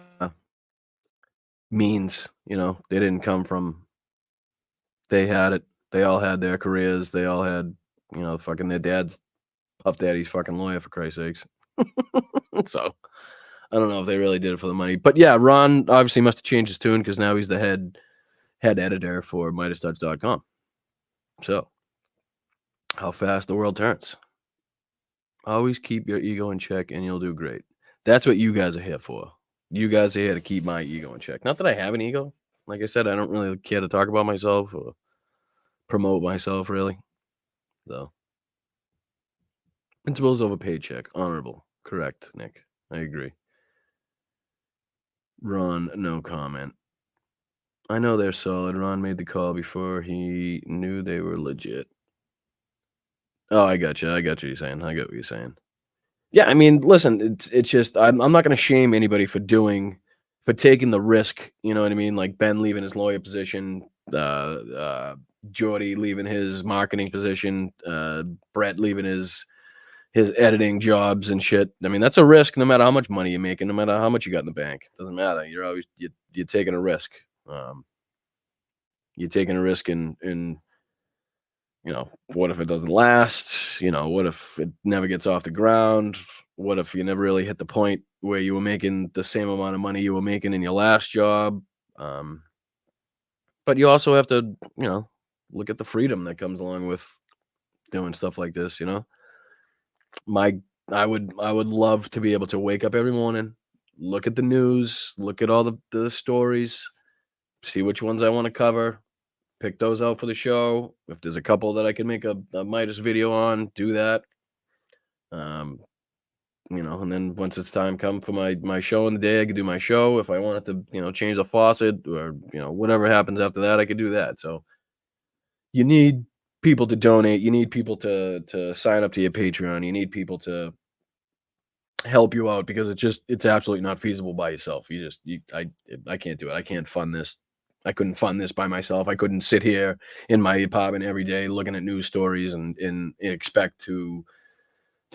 means, they didn't come from, they had it. They all had their careers. They all had, fucking their dad's Puff Daddy's fucking lawyer, for Christ's sakes. So I don't know if they really did it for the money. But yeah, Ron obviously must have changed his tune, because now he's the head editor for MeidasTouch.com. So how fast the world turns. Always keep your ego in check and you'll do great. That's what you guys are here for. You guys are here to keep my ego in check. Not that I have an ego. Like I said, I don't really care to talk about myself or promote myself, really. So, principles over paycheck. Honorable. Correct, Nick. I agree. Ron, no comment. I know they're solid. Ron made the call before he knew they were legit. Oh, I got you. I got what you're saying. I get what you're saying. Yeah, I mean, listen, it's just I'm not going to shame anybody for taking the risk. You know what I mean? Like Ben leaving his lawyer position, Jordy leaving his marketing position, Brett leaving his editing jobs and shit. I mean, that's a risk. No matter how much money you're making, no matter how much you got in the bank, doesn't matter. You're always you're taking a risk. You're taking a risk in what if it doesn't last? What if it never gets off the ground? What if you never really hit the point where you were making the same amount of money you were making in your last job? But you also have to, look at the freedom that comes along with doing stuff like this. I would love to be able to wake up every morning, look at the news, look at all the stories, see which ones I want to cover, pick those out for the show. If there's a couple that I can make a Midas video on, do that. And then once it's time come for my show in the day, I could do my show. If I wanted to, change the faucet or, whatever happens after that, I could do that. So you need people to donate. You need people to sign up to your Patreon. You need people to help you out, because it's absolutely not feasible by yourself. I can't do it. I can't fund this. I couldn't fund this by myself. I couldn't sit here in my apartment every day looking at news stories and expect to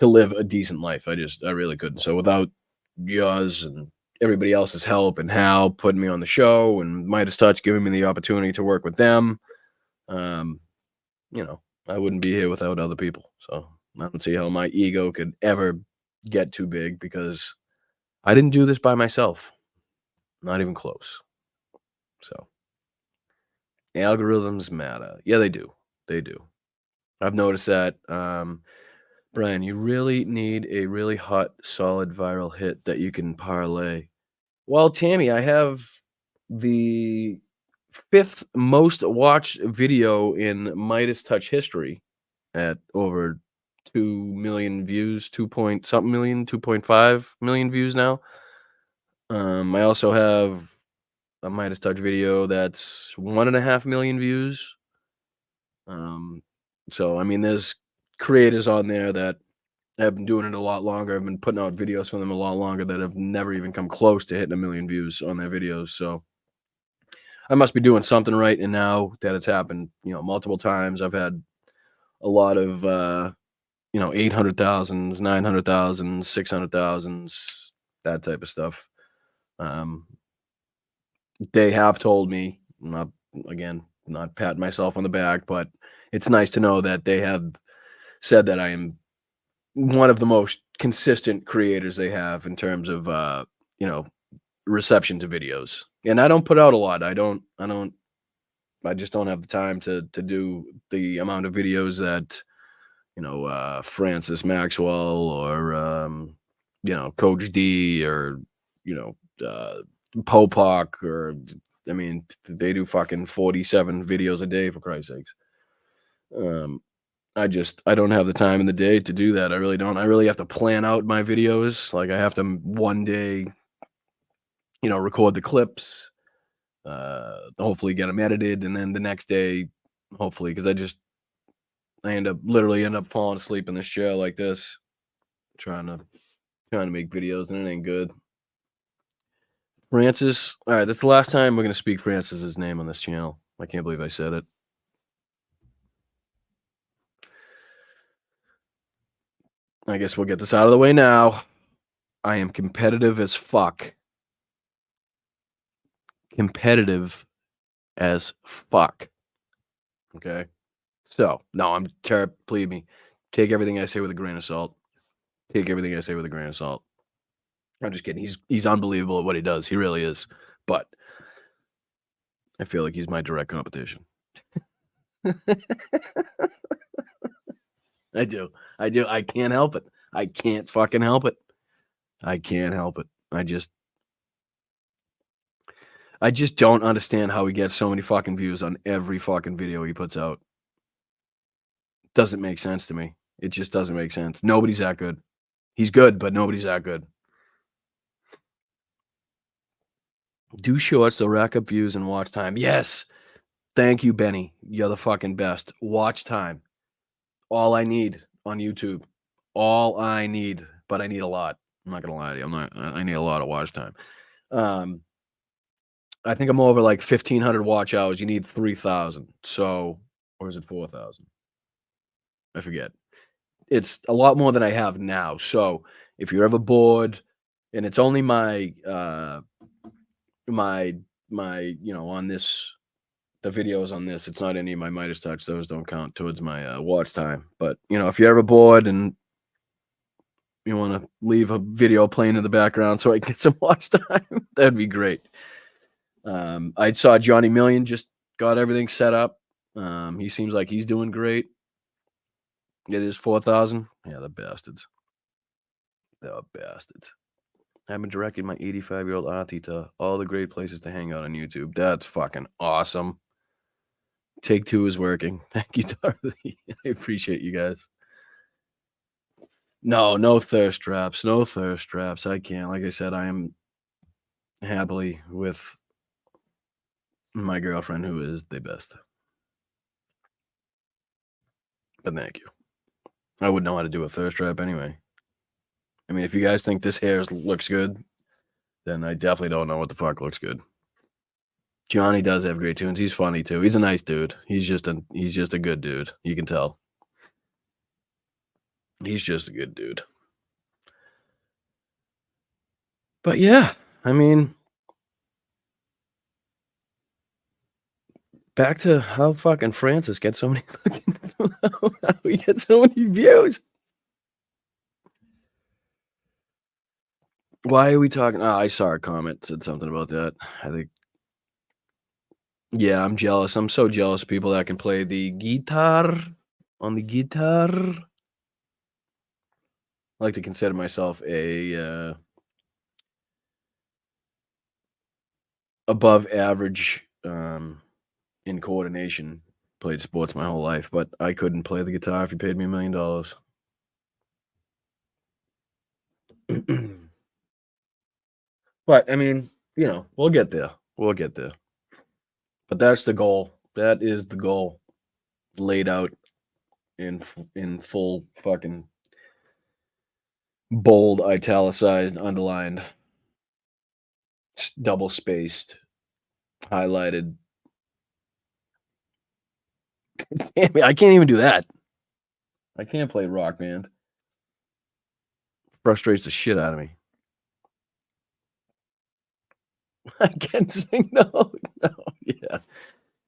live a decent life. I really couldn't. So without yours and everybody else's help and Hal putting me on the show and Midas Touch giving me the opportunity to work with them, you know, I wouldn't be here without other people. So I don't see how my ego could ever get too big because I didn't do this by myself. Not even close. So algorithms matter. Yeah, they do. They do. I've noticed that. Brian, you really need a really hot, solid viral hit that you can parlay. Well, Tammy, I have the 5th most watched video in Midas Touch history at over 2 million views, 2 point something million, 2.5 million views now. I also have a Midas Touch video that's 1.5 million views. So I mean, there's creators on there that have been doing it a lot longer. I've been putting out videos for them a lot longer that have never even come close to hitting 1 million views on their videos. So I must be doing something right. And now that it's happened, multiple times, I've had a lot of 800,000s, 900,000s, 600,000s, that type of stuff. They have told me, not patting myself on the back, but it's nice to know that they have said that I am one of the most consistent creators they have in terms of reception to videos. And I don't put out a lot. I just don't have the time to do the amount of videos that Francis Maxwell or Coach D or Popak, or I mean, they do fucking 47 videos a day, for Christ's sakes. I don't have the time in the day to do that. I really don't. I really have to plan out my videos. Like I have to one day, record the clips, hopefully get them edited, and then the next day, hopefully, because I literally end up falling asleep in this chair like this, trying to make videos, and it ain't good. Francis, all right, that's the last time we're gonna speak Francis's name on this channel. I can't believe I said it. I guess we'll get this out of the way now. I am competitive as fuck. Competitive as fuck. Okay? So, no, believe me, take everything I say with a grain of salt. Take everything I say with a grain of salt. I'm just kidding. He's unbelievable at what he does. He really is. But I feel like he's my direct competition. I do. I can't help it. I can't fucking help it. I can't help it. I just don't understand how he gets so many fucking views on every fucking video he puts out. Doesn't make sense to me. It just doesn't make sense. Nobody's that good. He's good, but nobody's that good. Do shorts, they'll rack up views and watch time. Yes. Thank you, Benny. You're the fucking best. Watch time. All I need on YouTube. All I need, but I need a lot. I'm not gonna lie to you. I need a lot of watch time. I think I'm over like 1,500 watch hours. You need 3,000. So, or is it 4,000? I forget. It's a lot more than I have now. So if you're ever bored, and it's only my on this, the videos on this, it's not any of my Midas Touch. Those don't count towards my watch time. But if you're ever bored and you want to leave a video playing in the background so I can get some watch time, that'd be great. I saw Johnny Million just got everything set up. He seems like he's doing great. It is 4,000. Yeah, the bastards. The bastards. I've been directing my 85-year-old auntie to all the great places to hang out on YouTube. That's fucking awesome. Take 2 is working. Thank you, Dorothy. I appreciate you guys. No thirst traps. No thirst traps. I can't. Like I said, I am happily with my girlfriend, who is the best. But thank you. I wouldn't know how to do a thirst trap anyway. I mean, if you guys think this hair looks good, then I definitely don't know what the fuck looks good. Johnny does have great tunes. He's funny too. He's a nice dude. He's just a good dude. You can tell. He's just a good dude. But yeah, I mean, back to how fucking Francis gets so many fucking how we get so many views. Why are we talking? Oh, I saw a comment said something about that. I think. Yeah, I'm jealous. I'm so jealous of people that can play the guitar on the guitar. I like to consider myself a above average in coordination. Played sports my whole life, but I couldn't play the guitar if you paid me $1 million. But I mean, you know, we'll get there. We'll get there. But that's the goal. That is the goal laid out in full fucking bold, italicized, underlined, double spaced, highlighted. Damn it, I can't even do that. I can't play Rock Band. Frustrates the shit out of me. I can't sing. No. Yeah.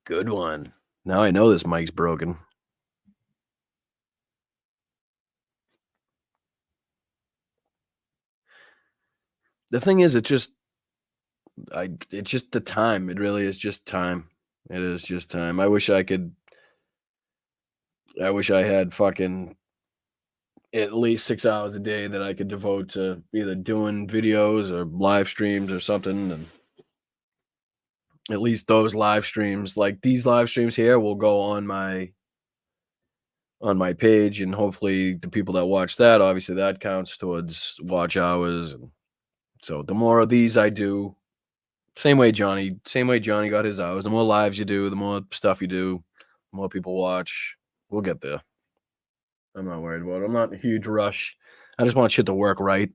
Good one. Now I know this mic's broken. The thing is, it's just the time. It really is just time. It is just time. I wish I had fucking at least 6 hours a day that I could devote to either doing videos or live streams or something. And at least those live streams, like these live streams here, will go on my page, and hopefully the people that watch that, obviously that counts towards watch hours. And so the more of these I do, same way Johnny got his hours, the more lives you do, the more stuff you do, the more people watch. We'll get there. I'm not worried about it. I'm not in a huge rush. I just want shit to work right.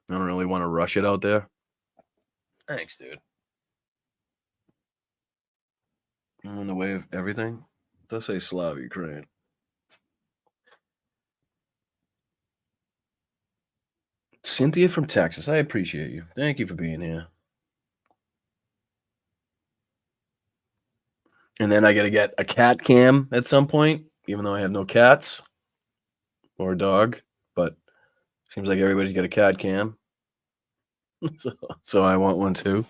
I don't really want to rush it out there. Thanks, dude. I'm in the way of everything. It does say Slav Ukraine. Cynthia from Texas, I appreciate you. Thank you for being here. And then I got to get a cat cam at some point, even though I have no cats or a dog. But seems like everybody's got a cat cam. So I want one too.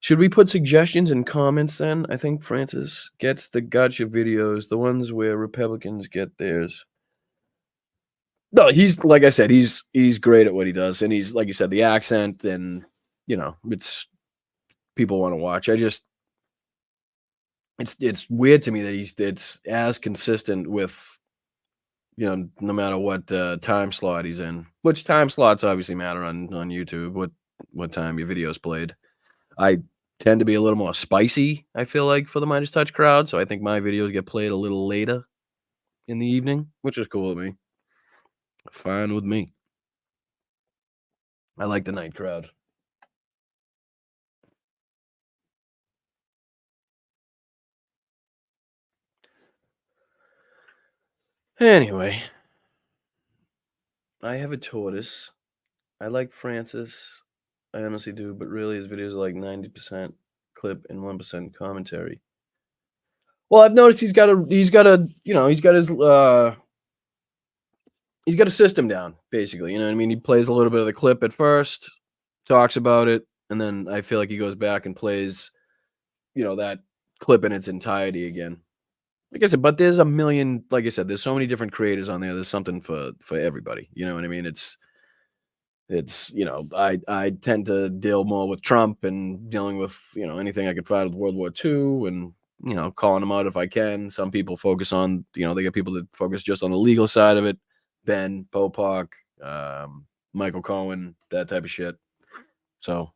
Should we put suggestions in comments then? I think Francis gets the gotcha videos, the ones where Republicans get theirs. No, he's like I said, he's great at what he does, and he's like you said, the accent, and you know, it's people want to watch. It's weird to me that it's as consistent with, you know, no matter what time slot he's in. Which time slots obviously matter on YouTube. What time your video's played. I tend to be a little more spicy, I feel like, for the Midas Touch crowd. So I think my videos get played a little later in the evening, which is cool with me. Fine with me. I like the night crowd. Anyway, I have a tortoise. I like Francis. I honestly do, but really his videos are like 90% clip and 1% commentary. Well, I've noticed he's got a he's got a system down, basically. You know what I mean? He plays a little bit of the clip at first, talks about it, and then I feel like he goes back and plays, you know, that clip in its entirety again. Like I said, but there's a million, like I said, there's so many different creators on there. There's something for everybody. You know what I mean? It's you know, I tend to deal more with Trump and dealing with, you know, anything I can find with World War II, and you know, calling them out if I can. Some people focus on, you know, they get people that focus just on the legal side of it. Ben, Popak, Michael Cohen, that type of shit. So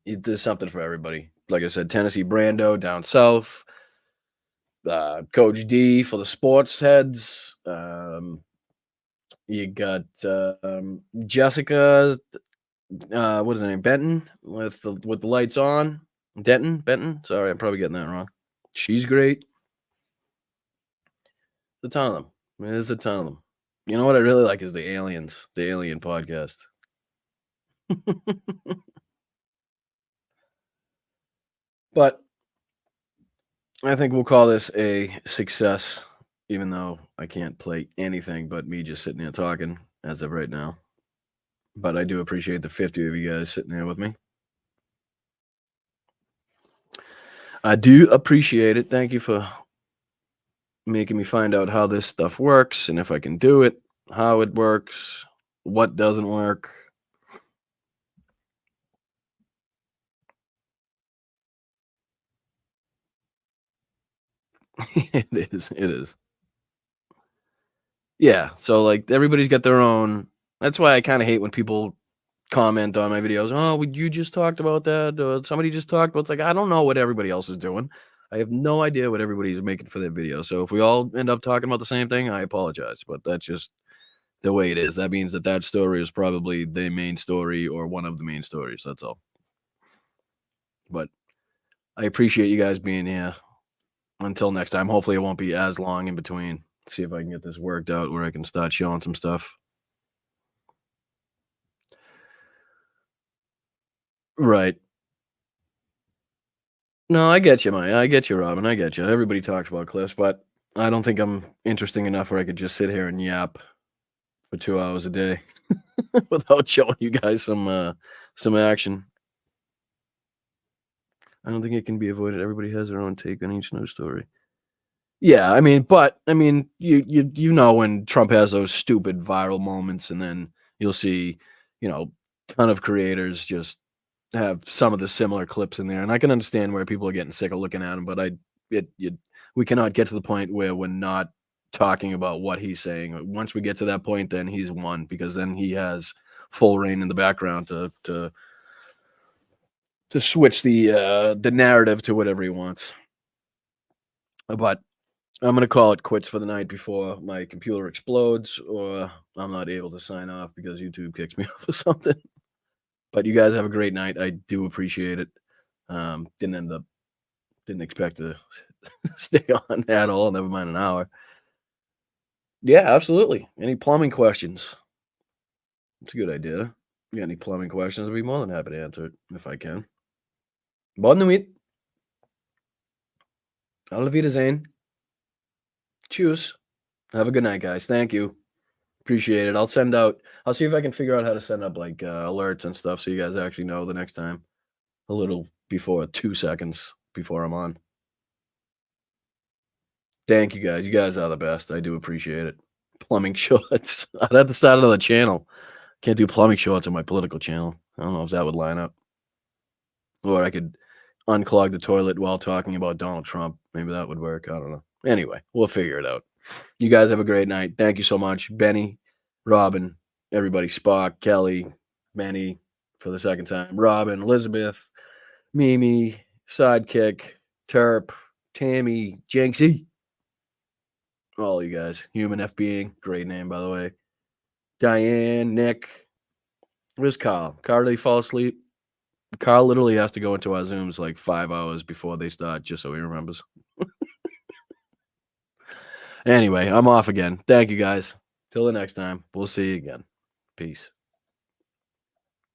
there's something for everybody. Like I said, Tennessee Brando down south, Coach D for the sports heads. You got Jessica what is his name? Benton with the lights on. Benton. Sorry, I'm probably getting that wrong. She's great. A ton of them. There's a ton of them. You know what I really like is the Aliens, the Alien podcast. But I think we'll call this a success, even though I can't play anything but me just sitting here talking as of right now. But I do appreciate the 50 of you guys sitting here with me. I do appreciate it. Thank you for making me find out how this stuff works and if I can do it, how it works, what doesn't work. It is. It is. Yeah. So like everybody's got their own. That's why I kind of hate when people comment on my videos. Oh, you just talked about that. Somebody just talked about. It's like I don't know what everybody else is doing. I have no idea what everybody's making for their video. So if we all end up talking about the same thing, I apologize. But that's just the way it is. That means that story is probably the main story or one of the main stories. That's all. But I appreciate you guys being here. Until next time, hopefully it won't be as long in between. See if I can get this worked out where I can start showing some stuff. Right. No, I get you, Maya. I get you, Robin. I get you. Everybody talks about clips, but I don't think I'm interesting enough where I could just sit here and yap for 2 hours a day without showing you guys some action. I don't think it can be avoided. Everybody has their own take on each news story. Yeah, I mean, you know when Trump has those stupid viral moments, and then you'll see, ton of creators just have some of the similar clips in there, and I can understand where people are getting sick of looking at them, but we cannot get to the point where we're not talking about what he's saying. Once we get to that point, then he's won because then he has full reign in the background to switch the narrative to whatever he wants. But I'm going to call it quits for the night before my computer explodes or I'm not able to sign off because YouTube kicks me off or something. But you guys have a great night. I do appreciate it. Didn't expect to stay on at all. Never mind an hour. Yeah, absolutely. Any plumbing questions? It's a good idea. You got any plumbing questions? I'd be more than happy to answer it if I can. Bonne nuit. Auf Wiedersehen. Cheers. Have a good night, guys. Thank you. Appreciate it. I'll see if I can figure out how to send up like alerts and stuff so you guys actually know the next time a little before 2 seconds before I'm on. Thank you guys. You guys are the best. I do appreciate it. Plumbing shorts. I'd have to start another channel. Can't do plumbing shorts on my political channel. I don't know if that would line up. Or I could unclog the toilet while talking about Donald Trump. Maybe that would work. I don't know. Anyway, we'll figure it out. You guys have a great night. Thank you so much. Benny, Robin, everybody, Spock, Kelly, Benny for the second time, Robin, Elizabeth, Mimi, Sidekick, Terp, Tammy, Jenksy. All you guys. Human F being. Great name, by the way. Diane, Nick. Where's Carl? Carl, did he fall asleep? Carl literally has to go into our Zooms like 5 hours before they start, just so he remembers. Anyway, I'm off again. Thank you guys. Till the next time. We'll see you again. Peace.